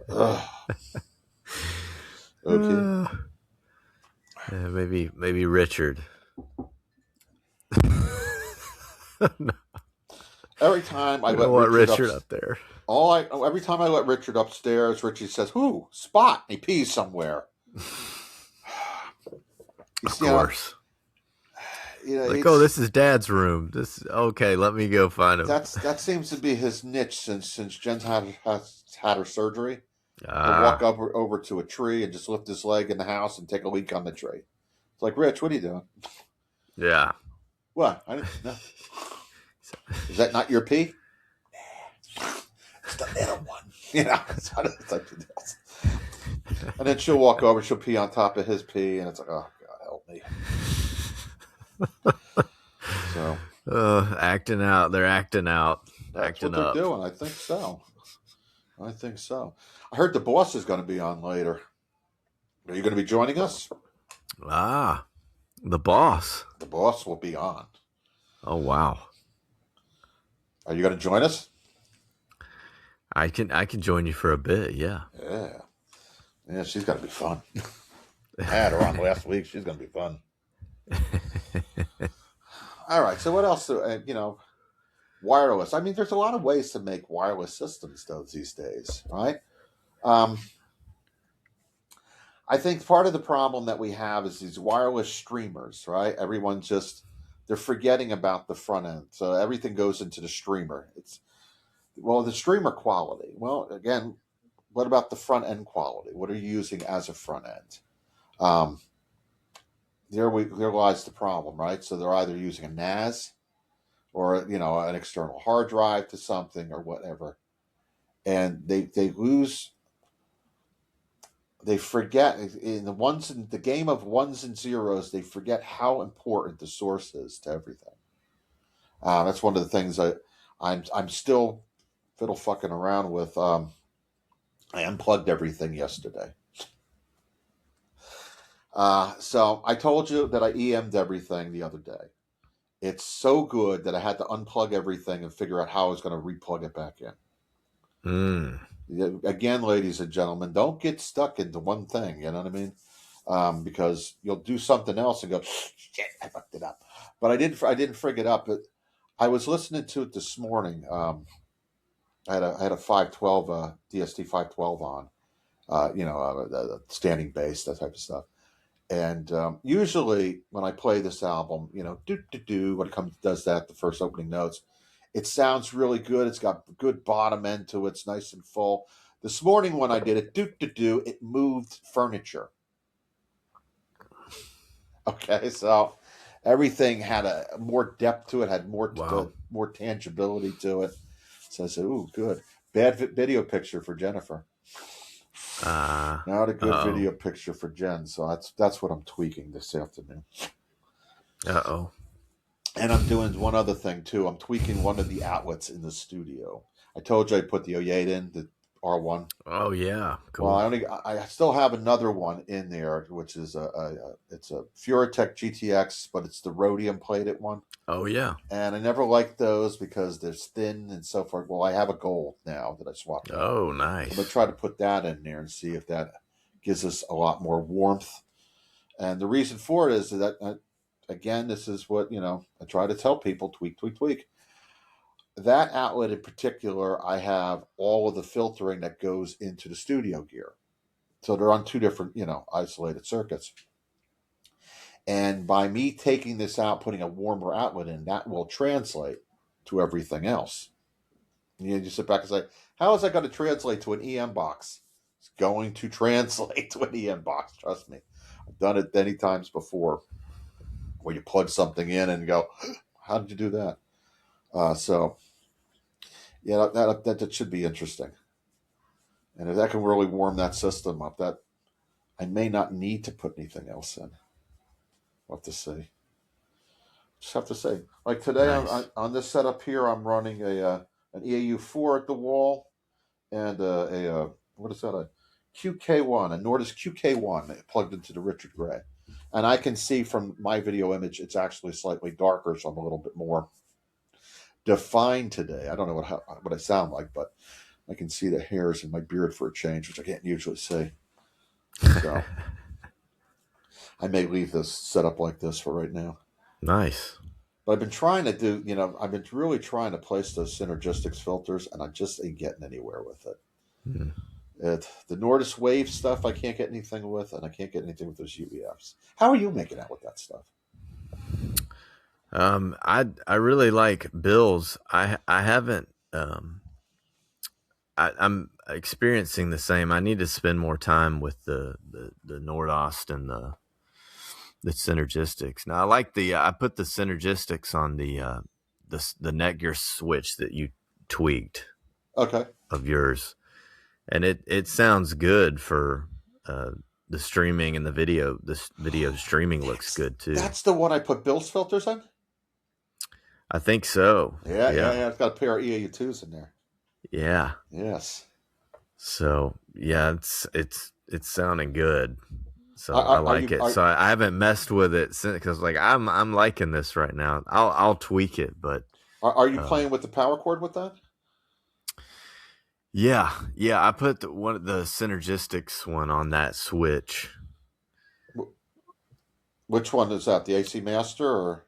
Speaker 1: Ugh. Okay.
Speaker 2: Maybe Richard.
Speaker 1: Every time I
Speaker 2: We
Speaker 1: let
Speaker 2: don't want
Speaker 1: Richard
Speaker 2: Richard up there.
Speaker 1: every time I let Richard upstairs, Richie says, "Who? Spot." He pees somewhere.
Speaker 2: Of course.
Speaker 1: Like,
Speaker 2: oh, this is Dad's room. This okay. Let me go find him.
Speaker 1: That seems to be his niche since Jen's has had her surgery. He'll
Speaker 2: Ah,
Speaker 1: walk over to a tree and just lift his leg in the house and take a leak on the tree. It's like, Rich, what are you doing?
Speaker 2: yeah.
Speaker 1: What? I didn't know. Is that not your pee? It's the little one. You know, it's one of the types of deals. And then she'll walk over, she'll pee on top of his pee, and it's like, oh, God, help me. So,
Speaker 2: acting out. They're acting out.
Speaker 1: that's
Speaker 2: Acting
Speaker 1: what they're
Speaker 2: up.
Speaker 1: doing. I think so. I heard the boss is going to be on later. Are you going to be joining us?
Speaker 2: Ah, the boss.
Speaker 1: The boss will be on.
Speaker 2: Oh wow.
Speaker 1: Are you going to join us?
Speaker 2: I can join you for a bit. Yeah.
Speaker 1: Yeah, she's going to be fun. I had her on last week. She's going to be fun. All right. So what else? Wireless. I mean, there's a lot of ways to make wireless systems these days, right? I think part of the problem that we have is these wireless streamers, right? They're forgetting about the front end. So everything goes into the streamer. The streamer quality. Well, again, what about the front end quality? What are you using as a front end? There lies the problem, right? So they're either using a NAS or an external hard drive to something or whatever, and they forget in the game of ones and zeros. They forget how important the source is to everything. That's one of the things I'm still fiddle fucking around with. I unplugged everything yesterday. So I told you that I EM'd everything the other day. It's so good that I had to unplug everything and figure out how I was going to replug it back in. Again, ladies and gentlemen, don't get stuck into one thing. You know what I mean? Because you'll do something else and go, shit, I fucked it up. But I didn't frig it up. But I was listening to it this morning. I had a 512 DST 512 on, the standing bass, that type of stuff. And usually when I play this album, when it does that, the first opening notes, it sounds really good. It's got good bottom end to it. It's nice and full. This morning when I did it, it moved furniture. Okay, so everything had a more depth to it, had more more tangibility to it. So I said, "Ooh, good." Bad video picture for Jennifer. Not a good video picture for Jen. So that's what I'm tweaking this afternoon. And I'm doing one other thing too. I'm tweaking one of the outlets in the studio. I told you I put the Oyeda in, the R1.
Speaker 2: Oh yeah, cool.
Speaker 1: Well, I still have another one in there, which is it's a Furatech GTX, but it's the rhodium plated one.
Speaker 2: Oh yeah.
Speaker 1: And I never liked those because they're thin and so forth. Well, I have a gold now that I swapped out.
Speaker 2: Oh, nice.
Speaker 1: I'm gonna try to put that in there and see if that gives us a lot more warmth. And the reason for it is that again, this is what I try to tell people: tweak. That outlet in particular, I have all of the filtering that goes into the studio gear. So they're on two different, isolated circuits. And by me taking this out, putting a warmer outlet in, that will translate to everything else. You just sit back and say, how is that going to translate to an EM box? It's going to translate to an EM box. Trust me. I've done it many times before where you plug something in and go, how did you do that? So Yeah, that should be interesting. And if that can really warm that system up, that I may not need to put anything else in. We'll have to see. Just have to say, like today
Speaker 2: Nice.
Speaker 1: on this setup here, I'm running an EAU4 at the wall and what is that, a QK1, a Nordis QK1 plugged into the Richard Gray, and I can see from my video image it's actually slightly darker, so I'm a little bit more defined today. I don't know what I sound like, but I can see the hairs in my beard for a change, which I can't usually see. So I may leave this set up like this for right now.
Speaker 2: Nice.
Speaker 1: But I've been trying to do, I've been really trying to place those synergistics filters, and I just ain't getting anywhere with it.
Speaker 2: Hmm.
Speaker 1: The Nordis Wave stuff, I can't get anything with, and I can't get anything with those UEFs. How are you making out with that stuff?
Speaker 2: I really like Bill's. I haven't. I'm experiencing the same. I need to spend more time with the Nordost and the synergistics. Now I like I put the synergistics on the Netgear switch that you tweaked
Speaker 1: Okay.
Speaker 2: of yours, and it sounds good for the streaming and the video. This video streaming looks good too.
Speaker 1: That's the one I put Bill's filters on?
Speaker 2: I think so.
Speaker 1: Yeah. It's got a pair of EAU2s in there.
Speaker 2: Yeah.
Speaker 1: Yes.
Speaker 2: So yeah, it's sounding good. So I like it. So I haven't messed with it since, because like I'm liking this right now. I'll tweak it, but
Speaker 1: are you playing with the power cord with that?
Speaker 2: Yeah. I put the synergistics one on that switch.
Speaker 1: Which one is that? The AC Master or?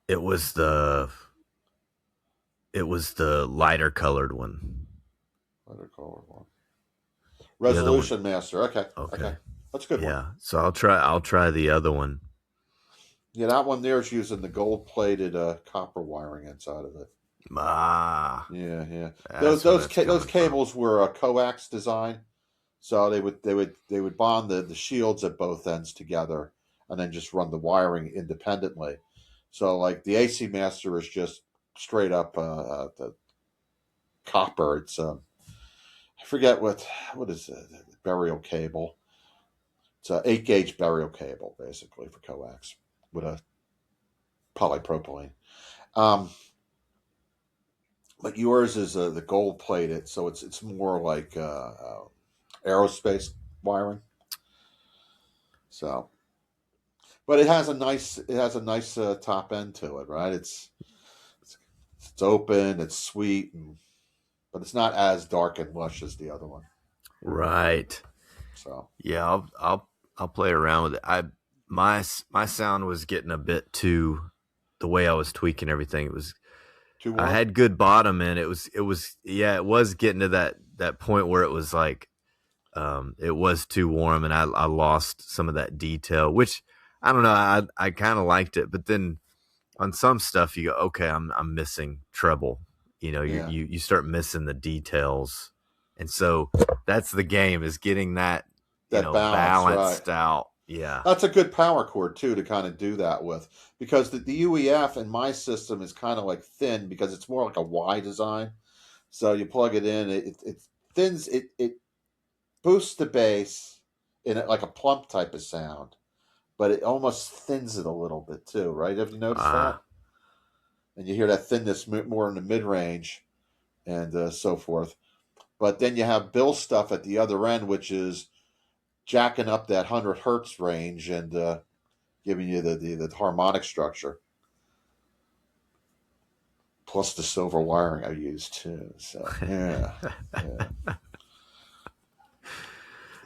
Speaker 2: It was the lighter colored one.
Speaker 1: Lighter colored one. Resolution Master. Okay. That's a good one.
Speaker 2: Yeah. So I'll try the other one.
Speaker 1: Yeah, that one there is using the gold plated copper wiring inside of it. Yeah. Those cables were a coax design, so they would bond the shields at both ends together, and then just run the wiring independently. So like the AC Master is just straight up the copper. It's I forget what is it, burial cable. It's a 8-gauge burial cable basically for coax with a polypropylene. But yours is the gold plated, so it's more like aerospace wiring. So, but it has a nice top end to it, right? It's open, it's sweet, but it's not as dark and lush as the other one.
Speaker 2: Right.
Speaker 1: So
Speaker 2: yeah, I'll play around with it. My sound was getting a bit too, the way I was tweaking everything. It was too warm? I had good bottom, and it was getting to that point where it was like it was too warm, and I lost some of that detail, which I don't know. I kind of liked it, but then on some stuff you go, okay, I'm missing treble. You start missing the details, and so that's the game, is getting that balanced right out. Yeah,
Speaker 1: that's a good power cord too to kind of do that with, because the UEF in my system is kind of like thin because it's more like a Y design. So you plug it in, it thins it boosts the bass in like a plump type of sound, but it almost thins it a little bit too, right? Have you noticed that? And you hear that thinness more in the mid range and so forth. But then you have Bill's stuff at the other end, which is jacking up that 100 hertz range and giving you the harmonic structure, plus the silver wiring I use too. So yeah.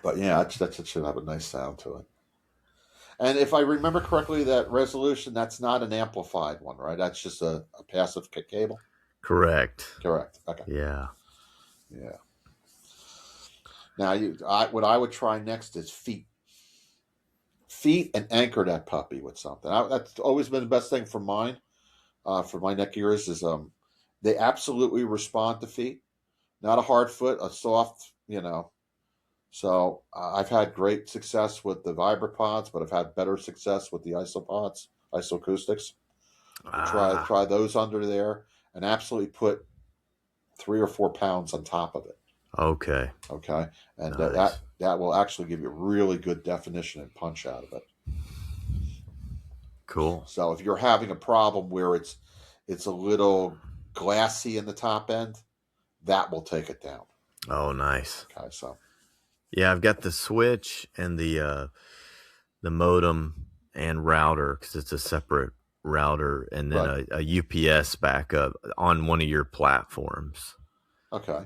Speaker 1: But yeah, that should have a nice sound to it. And if I remember correctly, that resolution, that's not an amplified one, right? That's just a passive cable.
Speaker 2: Correct.
Speaker 1: Okay.
Speaker 2: Yeah.
Speaker 1: Now, what I would try next is feet, and anchor that puppy with something. That's always been the best thing for mine, for my Netgears, is they absolutely respond to feet. Not a hard foot, a soft, So I've had great success with the Vibrapods, but I've had better success with the Isopods, Isoacoustics. Try those under there, and absolutely put 3 or 4 pounds on top of it.
Speaker 2: Okay.
Speaker 1: Okay, and
Speaker 2: Nice.
Speaker 1: that will actually give you really good definition and punch out of it.
Speaker 2: Cool.
Speaker 1: So if you're having a problem where it's a little glassy in the top end, that will take it down.
Speaker 2: Oh, nice.
Speaker 1: Okay, so
Speaker 2: Yeah, I've got the switch and the modem and router because it's a separate router, and then
Speaker 1: right,
Speaker 2: a UPS backup on one of your platforms.
Speaker 1: okay,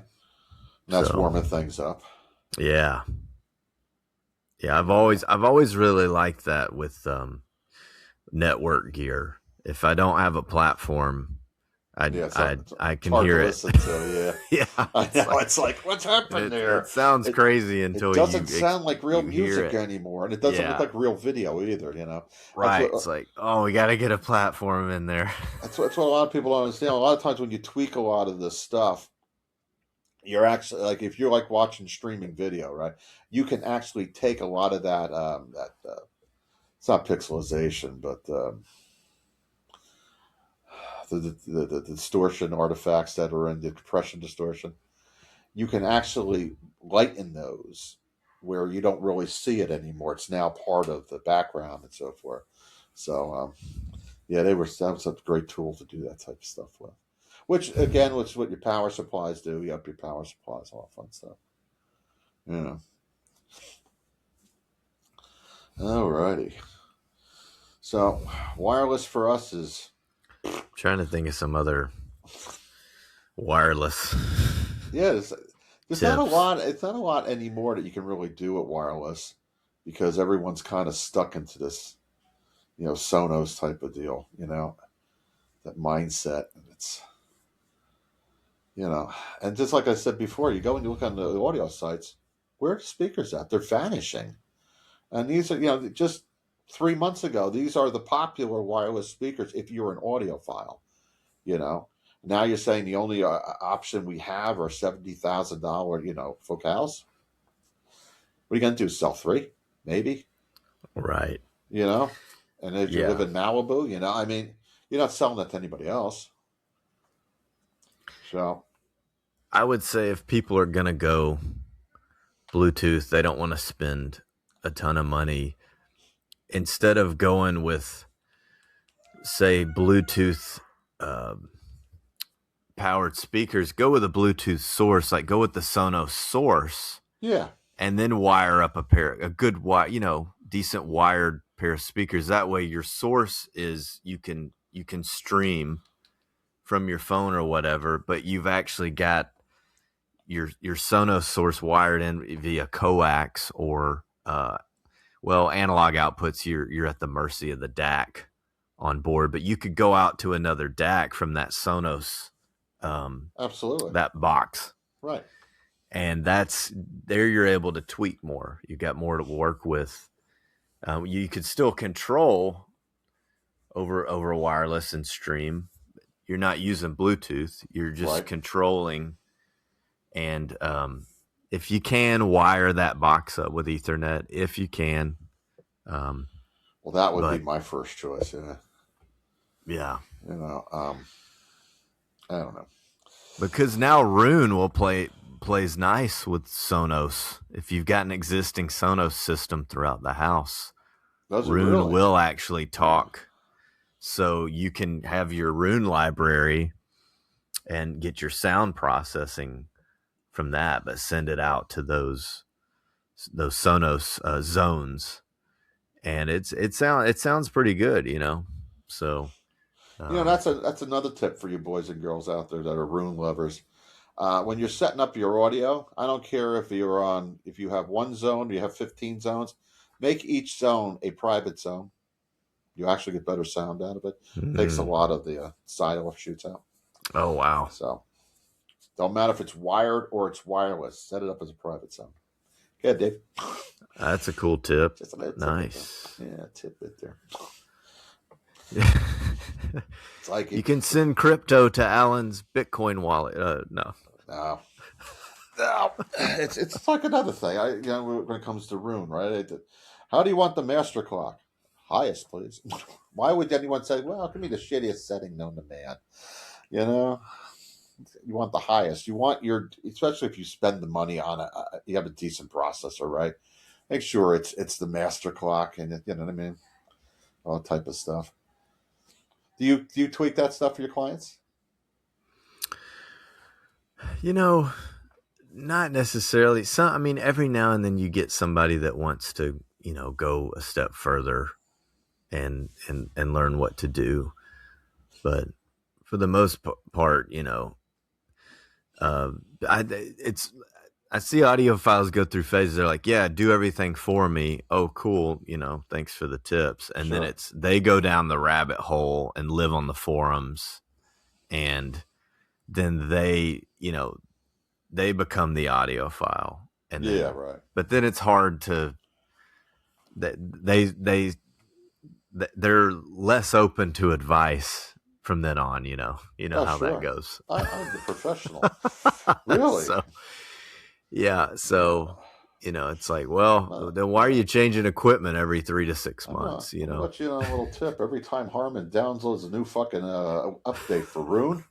Speaker 1: that's
Speaker 2: So
Speaker 1: warming things up.
Speaker 2: yeah, yeah. I've always really liked that with network gear. If I don't have a platform,
Speaker 1: Yeah,
Speaker 2: I
Speaker 1: it's
Speaker 2: can
Speaker 1: hard to
Speaker 2: hear it.
Speaker 1: listen to.
Speaker 2: Yeah,
Speaker 1: Yeah, I
Speaker 2: it's
Speaker 1: know.
Speaker 2: like
Speaker 1: It's like what's happened
Speaker 2: it
Speaker 1: there.
Speaker 2: sounds
Speaker 1: It
Speaker 2: crazy
Speaker 1: it
Speaker 2: until
Speaker 1: doesn't sound like real
Speaker 2: you hear
Speaker 1: music
Speaker 2: it.
Speaker 1: anymore, and it doesn't look
Speaker 2: Yeah,
Speaker 1: like real video either. You know, that's
Speaker 2: right.
Speaker 1: what
Speaker 2: It's like, oh, we got to get a platform in there.
Speaker 1: that's what a lot of people don't understand. A lot of times when you tweak a lot of this stuff, you're actually like if you're like watching streaming video, right? You can actually take a lot of that it's not pixelization, but the distortion artifacts that are in the compression distortion. You can actually lighten those where you don't really see it anymore. It's now part of the background and so forth. So yeah, that was a great tool to do that type of stuff with. Which again, which is what your power supplies do. You up your power supplies, all that fun stuff. Yeah. Alrighty. So wireless for us is
Speaker 2: Trying to think of some other wireless
Speaker 1: yeah. There's not a
Speaker 2: tips.
Speaker 1: lot. It's not a lot anymore that you can really do with wireless because everyone's kind of stuck into this, Sonos type of deal. That mindset. And it's you know, and just like I said before, you go and you look on the audio sites. Where are the speakers at? They're vanishing. And these are, just 3 months ago, these are the popular wireless speakers if you're an audiophile, you know. Now you're saying the only option we have are $70,000, focals. What are you going to do? Sell three? Maybe,
Speaker 2: Right.
Speaker 1: you know? And if you live
Speaker 2: Yeah.
Speaker 1: in Malibu, I mean, you're not selling that to anybody else. So,
Speaker 2: I would say if people are going to go Bluetooth, they don't want to spend a ton of money. Instead of going with, say, Bluetooth uh, powered speakers, go with a Bluetooth source, like go with the Sonos source,
Speaker 1: yeah,
Speaker 2: and then wire up a good decent wired pair of speakers. That way your source is you can stream from your phone or whatever, but you've actually got your Sonos source wired in via coax or analog outputs. You're at the mercy of the DAC on board, but you could go out to another DAC from that Sonos
Speaker 1: absolutely.
Speaker 2: that box,
Speaker 1: Right.
Speaker 2: and that's there you're able to tweak more. You got more to work with. You could still control over wireless and stream. You're not using Bluetooth. You're just
Speaker 1: Right.
Speaker 2: controlling. And if you can wire that box up with Ethernet, if you can,
Speaker 1: Well, that would be
Speaker 2: but
Speaker 1: my first choice. Yeah.
Speaker 2: yeah,
Speaker 1: You know, I don't know.
Speaker 2: because now Rune plays nice with Sonos. If you've got an existing Sonos system throughout the house,
Speaker 1: Does it
Speaker 2: Rune
Speaker 1: really?
Speaker 2: will actually talk. So you can have your Rune library and get your sound processing from that, but send it out to those Sonos zones, and it sounds pretty good, So
Speaker 1: That's another tip for you boys and girls out there that are Rune lovers. When you're setting up your audio, I don't care if if you have one zone, you have 15 zones, make each zone a private zone. You actually get better sound out of it. Takes a
Speaker 2: mm,
Speaker 1: lot of the side offshoots out.
Speaker 2: oh wow,
Speaker 1: So don't matter if it's wired or it's wireless. Set it up as a private zone. Yeah, Dave.
Speaker 2: that's a cool tip.
Speaker 1: Just a little tidbit
Speaker 2: Nice.
Speaker 1: there. Yeah, tidbit there.
Speaker 2: You
Speaker 1: It's like
Speaker 2: can send crypto to Alan's Bitcoin wallet. No.
Speaker 1: no, no. It's like another thing. When it comes to Rune, right? How do you want the master clock? Highest, please. Why would anyone say, "Well, give me the shittiest setting known to man"? You know. you want the highest. You want your, especially if you spend the money on you have a decent processor, right? Make sure it's the master clock, and you know what I mean, all that type of stuff. Do you tweak that stuff for your clients?
Speaker 2: You know, not necessarily. Some, I mean, every now and then you get somebody that wants to, go a step further and learn what to do. But for the most part, uh, it's I see audiophiles go through phases. They're like, yeah, do everything for me. Oh, cool. Thanks for the tips. And then
Speaker 1: Sure.
Speaker 2: they go down the rabbit hole and live on the forums. And then they become the audiophile. And
Speaker 1: Yeah,
Speaker 2: then,
Speaker 1: right.
Speaker 2: but then it's hard to, they're less open to advice from then on, you know
Speaker 1: Oh,
Speaker 2: how that
Speaker 1: sure.
Speaker 2: goes.
Speaker 1: I'm the professional. Really?
Speaker 2: So, yeah. So,
Speaker 1: Uh,
Speaker 2: it's like, well, then why are you changing equipment every 3 to 6
Speaker 1: I'm gonna,
Speaker 2: months?
Speaker 1: I'm gonna let you in on a little tip. Every time Harman downloads a new fucking update for Rune,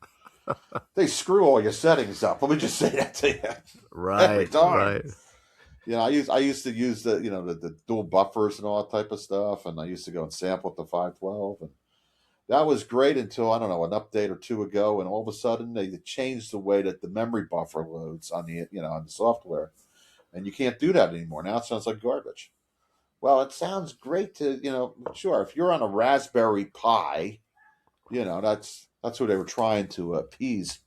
Speaker 1: they screw all your settings up. Let me just say that to you. Every
Speaker 2: Right.
Speaker 1: time.
Speaker 2: Right.
Speaker 1: I used to use the dual buffers and all that type of stuff, and I used to go and sample at the 512, and that was great until, I don't know, an update or two ago, and all of a sudden they changed the way that the memory buffer loads on the software, and you can't do that anymore. Now it sounds like garbage. Well, it sounds great to, sure, if you're on a Raspberry Pi, that's who they were trying to appease,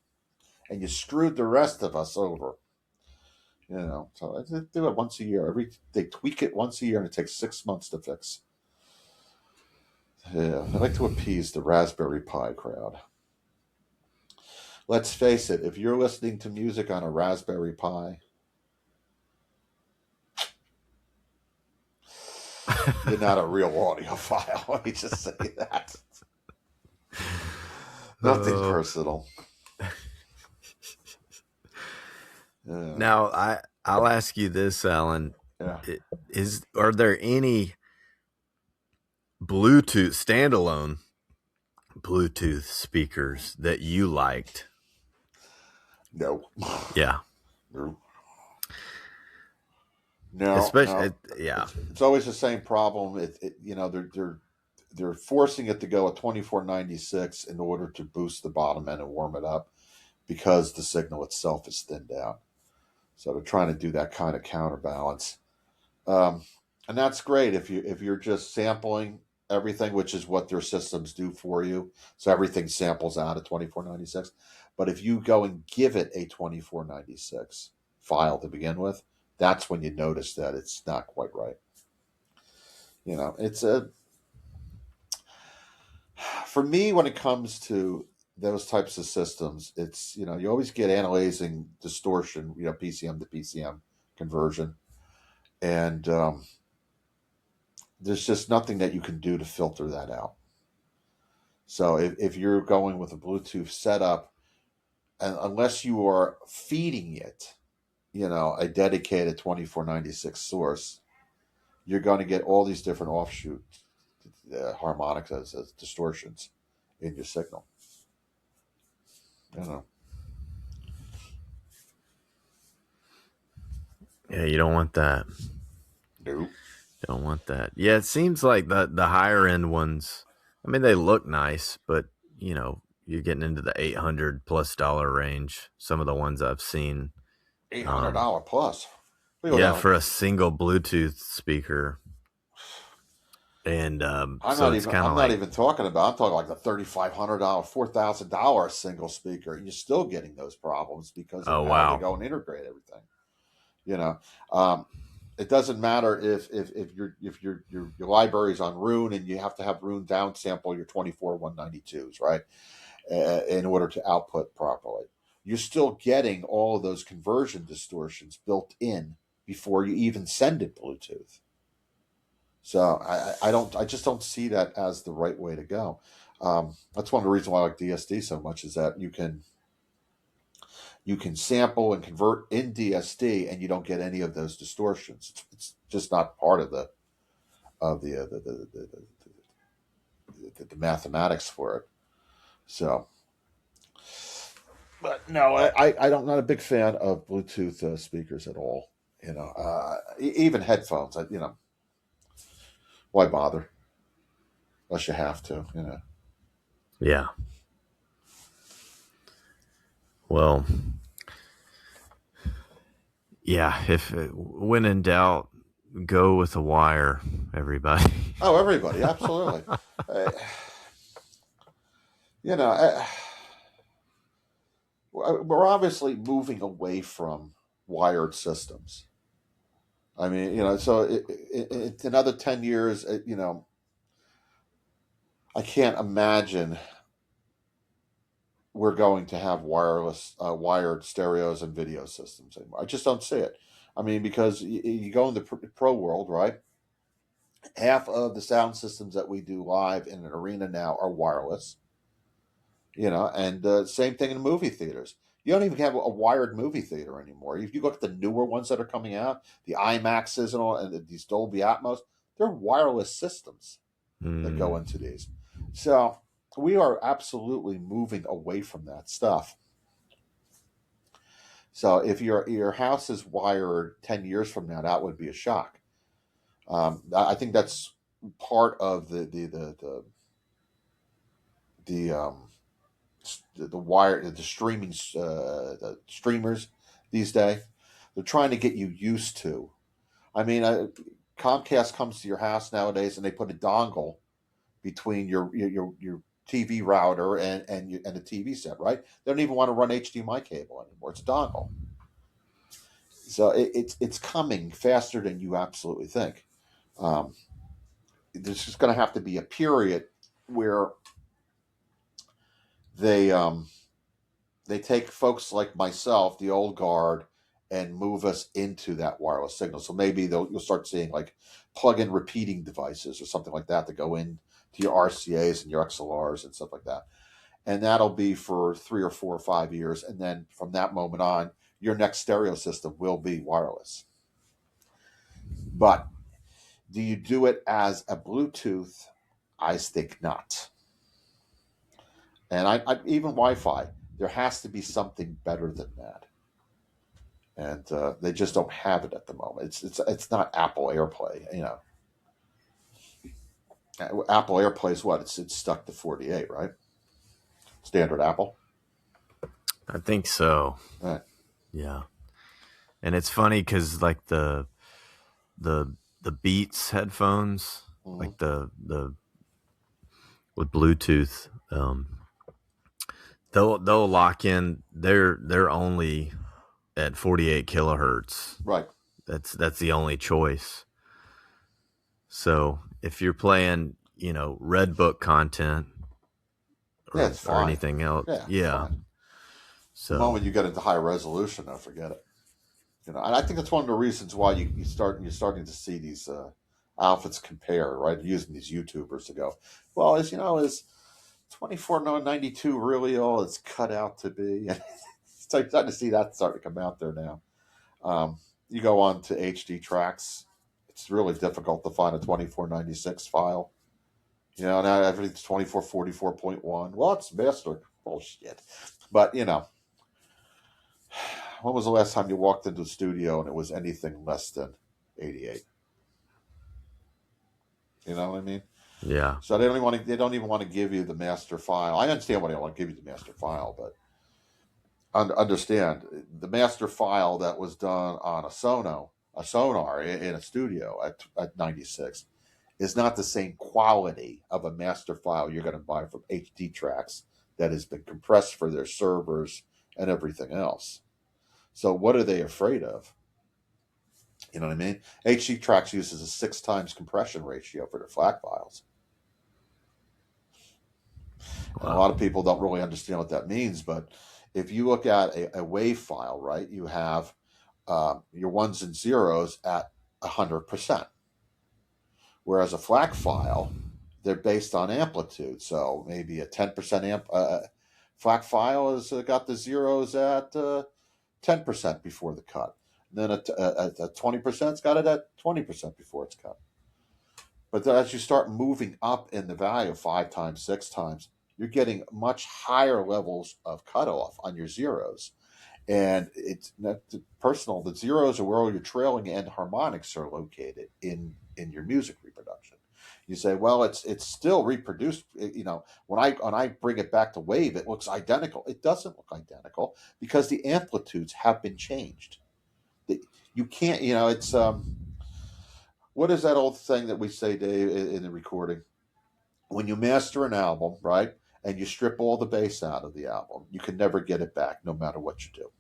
Speaker 1: and you screwed the rest of us over. So they do it once a year. They tweak it once a year, and it takes 6 months to fix. Yeah, I like to appease the Raspberry Pi crowd. Let's face it, if you're listening to music on a Raspberry Pi, you're not a real audiophile. Let me just say that. Nothing
Speaker 2: Oh.
Speaker 1: personal. Yeah.
Speaker 2: Now I'll ask you this, Alan.
Speaker 1: Yeah.
Speaker 2: Are there any Bluetooth standalone Bluetooth speakers that you liked?
Speaker 1: No.
Speaker 2: Yeah.
Speaker 1: No. No.
Speaker 2: Especially,
Speaker 1: No.
Speaker 2: yeah.
Speaker 1: It's always the same problem. They're forcing it to go at 2496 in order to boost the bottom end and warm it up because the signal itself is thinned out. So they're trying to do that kind of counterbalance, and that's great if you're just sampling everything, which is what their systems do for you. So everything samples out at 2496. But if you go and give it a 2496 file to begin with, that's when you notice that it's not quite right. It's for me when it comes to those types of systems, it's you always get analyzing distortion, PCM to PCM conversion, and there's just nothing that you can do to filter that out. So if you're going with a Bluetooth setup, and unless you are feeding it, a dedicated 2496 source, you're going to get all these different offshoot harmonics as distortions in your signal. You know.
Speaker 2: Yeah, you don't want that.
Speaker 1: Nope.
Speaker 2: Don't want that. Yeah, it seems like the higher end ones, I mean, they look nice, but you're getting into the $800+ range. Some of the ones I've seen.
Speaker 1: $800 plus.
Speaker 2: Yeah, for a single Bluetooth speaker. And
Speaker 1: I'm
Speaker 2: so
Speaker 1: not
Speaker 2: it's
Speaker 1: even.
Speaker 2: kind of
Speaker 1: I'm
Speaker 2: like,
Speaker 1: not even talking about. I'm talking like the $3,500, $4,000 single speaker, and you're still getting those problems because
Speaker 2: oh
Speaker 1: of how
Speaker 2: wow,
Speaker 1: they go and integrate everything. You know, um, it doesn't matter if your library's on Rune and you have to have Rune downsample your 24 192s, right, in order to output properly. You're still getting all of those conversion distortions built in before you even send it Bluetooth. So I just don't see that as the right way to go. That's one of the reasons why I like DSD so much is that you can sample and convert in DSD and you don't get any of those distortions. It's just not part of the mathematics for it. So But no, I don't not a big fan of Bluetooth speakers at all. Even headphones. Why bother unless you have to.
Speaker 2: Yeah. Well, yeah. If when in doubt, go with a wire, everybody.
Speaker 1: Oh, everybody, absolutely. Uh, you know, uh, we're obviously moving away from wired systems. I mean, so another 10 years, I can't imagine we're going to have wireless, wired stereos and video systems anymore. I just don't see it. I mean, because you go in the pro world, right? Half of the sound systems that we do live in an arena now are wireless, and same thing in movie theaters. You don't even have a wired movie theater anymore. If you look at the newer ones that are coming out, the IMAXs and all, and these Dolby Atmos, they're wireless systems that go into these. So we are absolutely moving away from that stuff. So if your house is wired 10 years from now, that would be a shock. I think that's part of the the wire the streaming the streamers these days. They're trying to get you used to. I mean, Comcast comes to your house nowadays and they put a dongle between your TV router and the TV set. Right? They don't even want to run HDMI cable anymore. It's a dongle. So it's coming faster than you absolutely think. Um, there's just going to have to be a period where they um, they take folks like myself, the old guard, and move us into that wireless signal. So maybe you'll start seeing like plug-in repeating devices or something like that go in to your RCA's and your XLRs and stuff like that. And that'll be for 3 or 4 or 5 years, and then from that moment on, your next stereo system will be wireless. But do you do it as a Bluetooth? I think not. And I even Wi-Fi, there has to be something better than that, and they just don't have it at the moment. It's not Apple AirPlay. Apple AirPlay is what it's stuck to 48, right? Standard Apple.
Speaker 2: I think so.
Speaker 1: Right.
Speaker 2: Yeah. And it's funny because like the Beats headphones,
Speaker 1: Mm-hmm.
Speaker 2: like the with Bluetooth, they'll lock in. They're only at 48 kilohertz.
Speaker 1: Right.
Speaker 2: That's the only choice. So if you're playing, Red Book content or anything else, yeah. So
Speaker 1: the moment you get into high resolution, I forget it. And I think that's one of the reasons why you're starting to see these outfits compare, right? Using these YouTubers to go, well, is 2492 really all it's cut out to be? And so you're starting to see that starting to come out there now. You go on to HD tracks, it's really difficult to find a 2496 file. Now everything's 2444.1. Well, it's master bullshit. But when was the last time you walked into the studio and it was anything less than 88? You know what I mean?
Speaker 2: Yeah.
Speaker 1: So they don't even want to give you the master file. I understand why they don't want to give you the master file, but understand the master file that was done on a sonar in a studio at 96 is not the same quality of a master file you're going to buy from HD Tracks that has been compressed for their servers and everything else. So what are they afraid of? You know what I mean? HD Tracks uses a 6 times compression ratio for their FLAC files. Wow. And a lot of people don't really understand what that means, but if you look at a WAV file, right, you have your ones and zeros at 100%. Whereas a FLAC file, they're based on amplitude. So maybe a 10% FLAC file has got the zeros at 10% before the cut. And then a 20%'s got it at 20% before it's cut. But as you start moving up in the value 5 times, 6 times, you're getting much higher levels of cutoff on your zeros. And it's not personal. The zeros are where all your trailing and harmonics are located in your music reproduction. You say, well, it's still reproduced. When I bring it back to wave, it looks identical. It doesn't look identical because the amplitudes have been changed. You can't. It's what is that old thing that we say, Dave, in the recording? When you master an album, right, and you strip all the bass out of the album, you can never get it back, no matter what you do.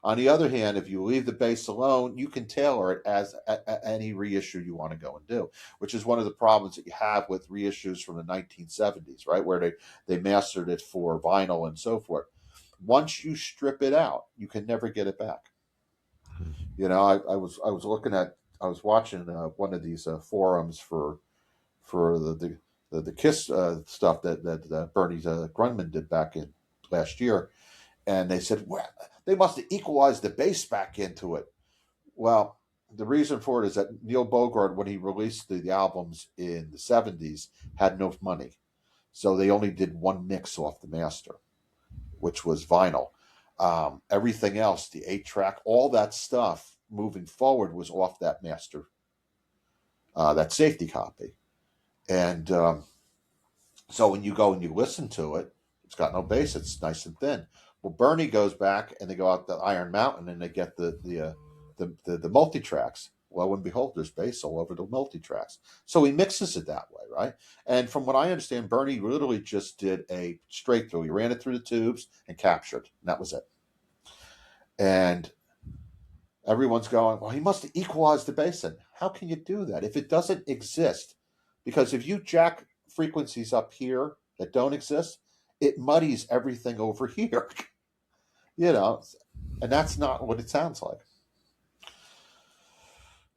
Speaker 1: On the other hand, if you leave the bass alone, you can tailor it as any reissue you want to go and do, which is one of the problems that you have with reissues from the 1970s, right, where they mastered it for vinyl and so forth. Once you strip it out, you can never get it back. I was watching one of these forums for the Kiss stuff that Bernie Grundman did back in last year, and they said, well, they must have equalized the bass back into it. Well, the reason for it is that Neil Bogart, when he released the albums in the 70s, had no money. So they only did one mix off the master, which was vinyl. Everything else, the 8-track, all that stuff moving forward was off that master, that safety copy. And so when you go and you listen to it, it's got no bass. It's nice and thin. Well, Bernie goes back and they go out to Iron Mountain and they get the multi-tracks. Lo and behold, there's bass all over the multi-tracks. So he mixes it that way, right? And from what I understand, Bernie literally just did a straight through. He ran it through the tubes and captured, and that was it. And everyone's going, well, he must have equalized the bass in. How can you do that if it doesn't exist? Because if you jack frequencies up here that don't exist, it muddies everything over here. And that's not what it sounds like.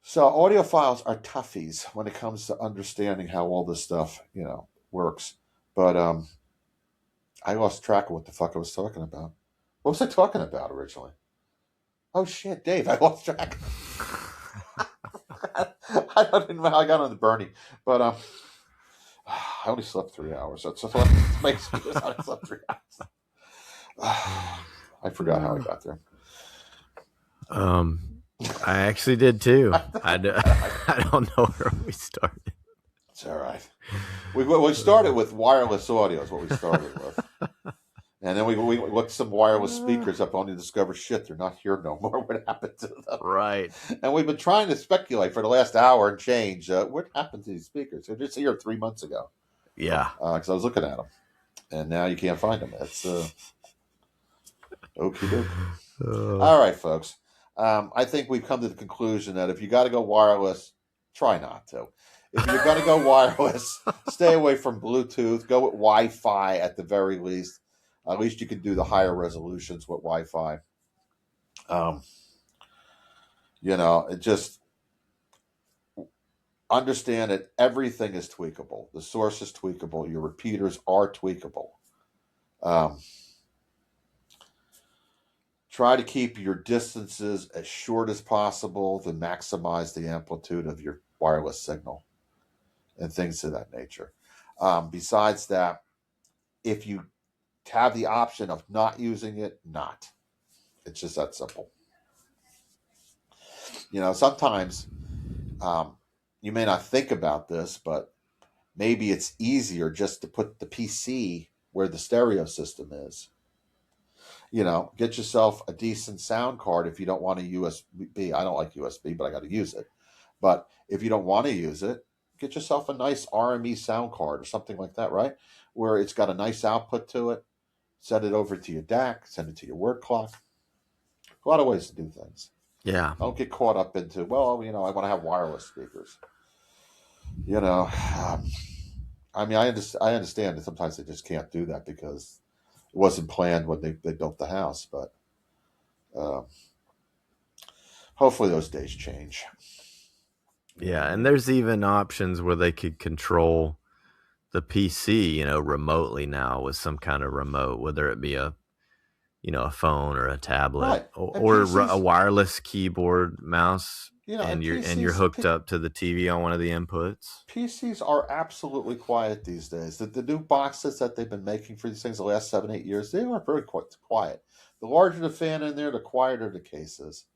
Speaker 1: So audiophiles are toughies when it comes to understanding how all this stuff, works. But I lost track of what the fuck I was talking about. What was I talking about originally? Oh shit, Dave, I lost track. I don't even know how I got on the Bernie, but I only slept 3 hours. That's what makes me. I slept 3 hours. I forgot how I got there.
Speaker 2: I actually did too. I don't know where we started.
Speaker 1: It's all right. We started with wireless audio is what we started with. And then we looked some wireless speakers up, only to discover shit, they're not here no more. What happened to them?
Speaker 2: Right.
Speaker 1: And we've been trying to speculate for the last hour and change. What happened to these speakers? They're just here 3 months ago.
Speaker 2: Yeah.
Speaker 1: Because I was looking at them. And now you can't find them. That's okie doke. All right, folks. I think we've come to the conclusion that if you got to go wireless, try not to. If you're going to go wireless, stay away from Bluetooth. Go with Wi-Fi at the very least. At least you can do the higher resolutions with Wi-Fi. It just understand that everything is tweakable. The source is tweakable. Your repeaters are tweakable. Try to keep your distances as short as possible to maximize the amplitude of your wireless signal and things of that nature. Besides that, if you have the option of not using it, not. It's just that simple. Sometimes you may not think about this, but maybe it's easier just to put the PC where the stereo system is. Get yourself a decent sound card if you don't want a USB. I don't like USB, but I got to use it. But if you don't want to use it, get yourself a nice RME sound card or something like that, right? Where it's got a nice output to it. Send it over to your DAC, send it to your word clock. A lot of ways to do things.
Speaker 2: Yeah.
Speaker 1: Don't get caught up into, I want to have wireless speakers. I understand that sometimes they just can't do that because it wasn't planned when they built the house, but hopefully those days change.
Speaker 2: Yeah, and there's even options where they could control the PC, remotely now with some kind of remote, whether it be a phone or a tablet,
Speaker 1: Right.
Speaker 2: or a wireless keyboard, mouse.
Speaker 1: You know, and
Speaker 2: and you're hooked up to the TV on one of the inputs.
Speaker 1: PCs are absolutely quiet these days. The new boxes that they've been making for these things the last 7, 8 years, they are very quiet. The larger the fan in there, the quieter the cases.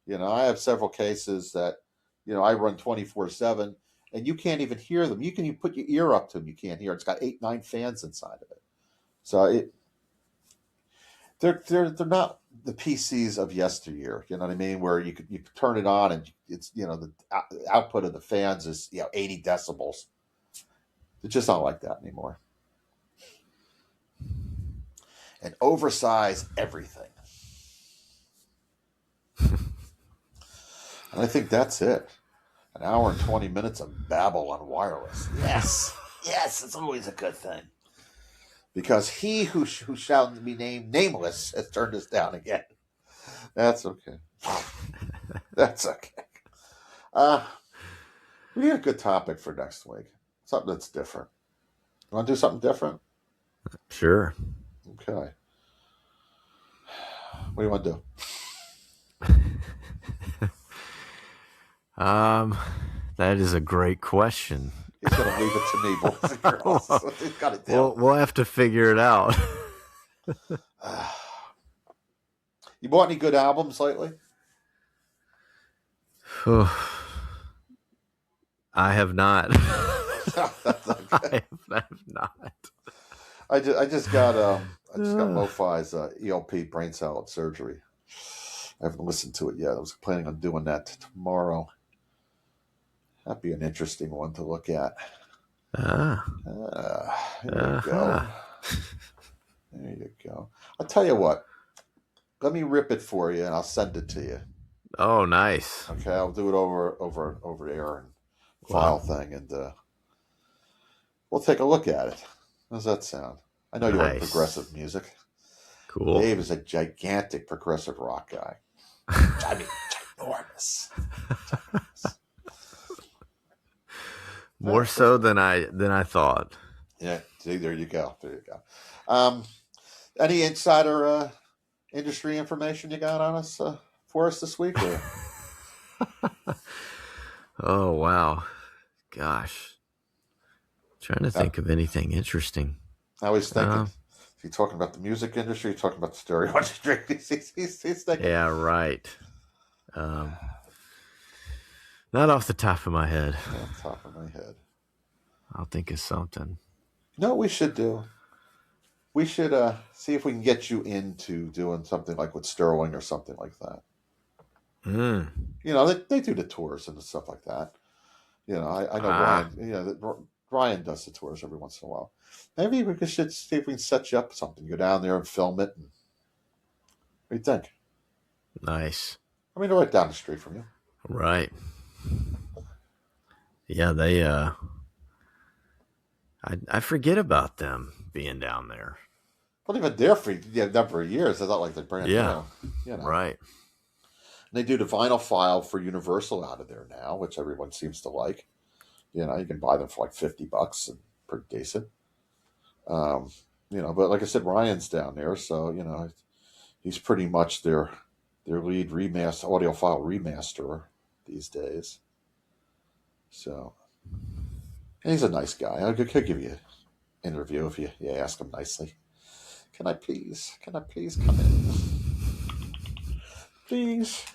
Speaker 1: You know, I have several cases that, you know, I run 24/7, and you can't even hear them. You put your ear up to them, you can't hear. It's got 8, 9 fans inside of it. So they're not the PCs of yesteryear. You know what I mean? Where you could turn it on and it's, you know, the output of the fans is, you know, 80 decibels. It's just not like that anymore. And oversize everything. And I think that's it. An hour and 20 minutes of babble on wireless. Yes, yes, it's always a good thing. Because he who shall be named nameless has turned us down again. That's okay. That's okay. We need a good topic for next week. Something that's different. You want to do something different?
Speaker 2: Sure.
Speaker 1: Okay. What do you want to do?
Speaker 2: That is a great question.
Speaker 1: He's going to leave it to me, boys and girls. He's got to do.
Speaker 2: We'll have to figure it out.
Speaker 1: You bought any good albums lately?
Speaker 2: I have not.
Speaker 1: That's okay.
Speaker 2: I have not.
Speaker 1: I just got Lo-Fi's ELP brain salad surgery. I haven't listened to it yet. I was planning on doing that tomorrow. That'd be an interesting one to look at. There you go. There you go. I'll tell you what. Let me rip it for you, and I'll send it to you.
Speaker 2: Oh, nice.
Speaker 1: Okay, I'll do it over air and file thing, and we'll take a look at it. How does that sound? I know you like progressive music.
Speaker 2: Cool.
Speaker 1: Dave is a gigantic progressive rock guy. I mean, ginormous.
Speaker 2: More so than I thought.
Speaker 1: Yeah, see, there you go. There you go. Any insider industry information you got on us for us this week? Or?
Speaker 2: Oh, wow. Gosh. Trying to think of anything interesting.
Speaker 1: I was thinking, is he talking about the music industry? Talking about the stereo industry? He's thinking.
Speaker 2: Yeah, right. Not off the top of my head.
Speaker 1: Not off the top of my head.
Speaker 2: I'll think of something.
Speaker 1: You know what we should do? We should see if we can get you into doing something like with Sterling or something like that. You know, they do the tours and stuff like that. You know, I know Ryan. You know, Ryan does the tours every once in a while. Maybe we should see if we can set you up something. Go down there and film it. And what do you think?
Speaker 2: Nice.
Speaker 1: I mean, they're right down the street from you.
Speaker 2: Right. Yeah, they. I forget about them being down there.
Speaker 1: Well, they've been there for a number of years. It's not like they're brand new. You know.
Speaker 2: Right.
Speaker 1: And they do the vinyl file for Universal out of there now, which everyone seems to like. You know, you can buy them for like $50 and pretty decent. You know, but like I said, Ryan's down there, so you know, he's pretty much their lead audiophile remasterer these days. So, and he's a nice guy. I could give you an interview if you ask him nicely. Can I please come in? Please.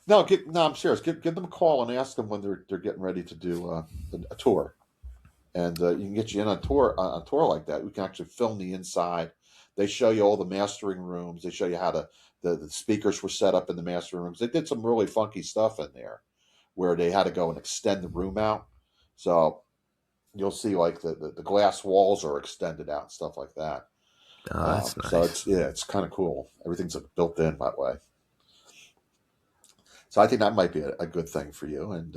Speaker 1: No, I'm serious. Give them a call and ask them when they're getting ready to do a tour, and you can get you in on a tour like that. We can actually film the inside. They show you all the mastering rooms. They show you how the speakers were set up in the mastering rooms. They did some really funky stuff in there, where they had to go and extend the room out. So you'll see like the glass walls are extended out and stuff like that.
Speaker 2: Oh, that's nice.
Speaker 1: So it's kind of cool. Everything's built in that way. So I think that might be a good thing for you. And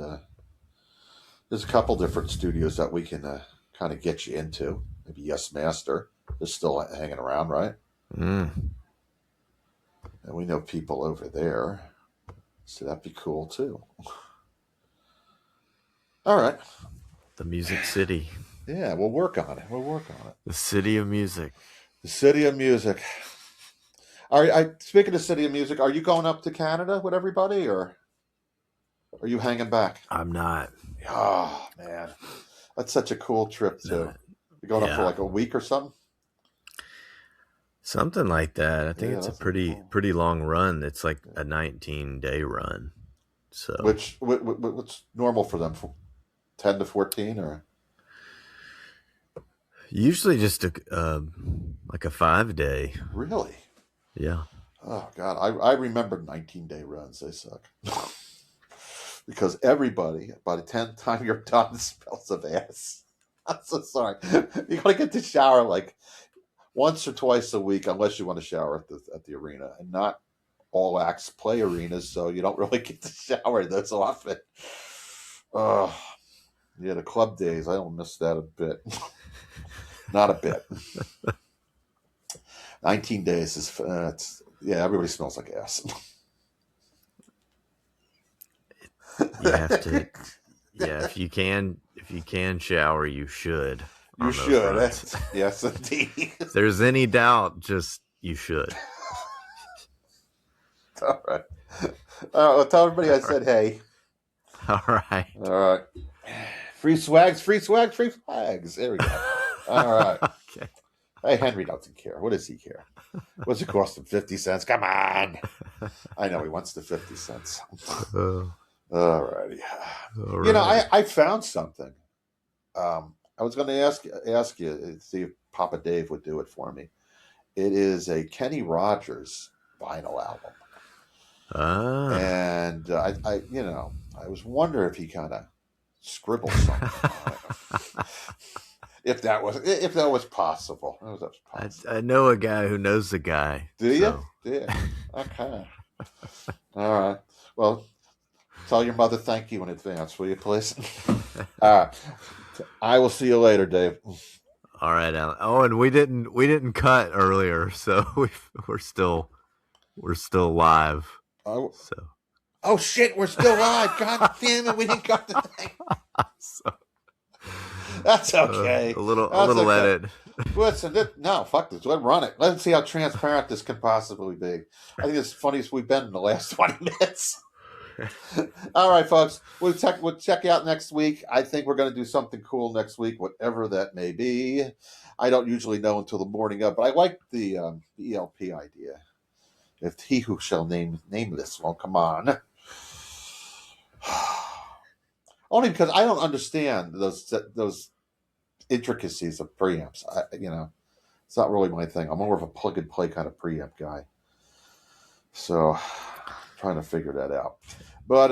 Speaker 1: there's a couple different studios that we can kind of get you into. Maybe Yes Master is still hanging around, right? And we know people over there. So that'd be cool too. All right.
Speaker 2: The Music City.
Speaker 1: Yeah, we'll work on it.
Speaker 2: The City of Music.
Speaker 1: The City of Music. Speaking of City of Music, are you going up to Canada with everybody, or are you hanging back?
Speaker 2: I'm not.
Speaker 1: Oh man, that's such a cool trip too.
Speaker 2: Not.
Speaker 1: You're going up for
Speaker 2: Yeah.
Speaker 1: like a week or something.
Speaker 2: Something like that. I think
Speaker 1: Yeah,
Speaker 2: it's a
Speaker 1: that's cool.
Speaker 2: pretty long run. It's like a 19-day run. So
Speaker 1: What's normal for them? 10 to 14, or
Speaker 2: usually just like a 5-day.
Speaker 1: really?
Speaker 2: Yeah.
Speaker 1: Oh God, I remember 19-day runs. They suck because everybody by the 10th time you're done smells of ass. I'm so sorry. You gotta get to shower like once or twice a week, unless you want to shower at the arena, and not all acts play arenas, so you don't really get to shower those often. Oh, yeah, the club days, I don't miss that a bit. Not a bit. 19 days is, yeah, everybody smells like ass.
Speaker 2: You have to. Yeah, if you can shower, you should.
Speaker 1: You should. Yes, indeed.
Speaker 2: If there's any doubt, just you should.
Speaker 1: All right. Well, tell everybody I said hey.
Speaker 2: All right.
Speaker 1: All right. Free swags, free swags, free flags. There we go. All right.
Speaker 2: Okay.
Speaker 1: Hey, Henry doesn't care. What does he care? What's it cost him? 50 cents? Come on. I know he wants the 50 cents. All righty.
Speaker 2: All
Speaker 1: You know,
Speaker 2: right.
Speaker 1: I found something. I was going to ask you, see if Papa Dave would do it for me. It is a Kenny Rogers vinyl album. And I was wondering if he kind of scribbled something on it. if that was possible. If that was possible.
Speaker 2: I know a guy who knows a guy.
Speaker 1: Do you? Yeah. Okay. All right. Well, tell your mother thank you in advance, will you, please? All right. I will see you later, Dave.
Speaker 2: All right, Alan. Oh, and we didn't cut earlier, so we're still live.
Speaker 1: Oh shit, we're still live. God damn it, we didn't cut the thing. That's okay.
Speaker 2: A little edit.
Speaker 1: Listen, no, fuck this. Let's run it. Let's see how transparent this can possibly be. I think it's the funniest we've been in the last 20 minutes. All right, folks. We'll check you out next week. I think we're going to do something cool next week, whatever that may be. I don't usually know until the morning of, but I like the ELP idea. If he who shall name nameless, well, come on. Only because I don't understand those intricacies of preamps. It's not really my thing. I'm more of a plug and play kind of preamp guy. So, trying to figure that out. But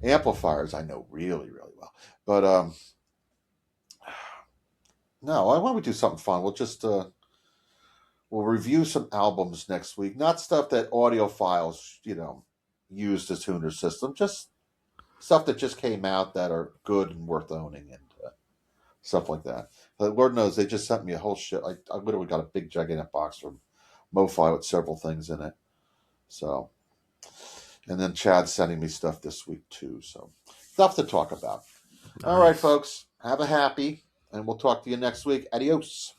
Speaker 1: amplifiers I know really, really well. But no, why don't we do something fun? We'll just we'll review some albums next week. Not stuff that audiophiles, used to tune their system. Just stuff that just came out that are good and worth owning, and stuff like that. But Lord knows they just sent me a whole shit. I literally got a big gigantic box from MoFi with several things in it. So, and then Chad's sending me stuff this week too. So, stuff to talk about. Nice. All right, folks. Have a happy, and we'll talk to you next week. Adios.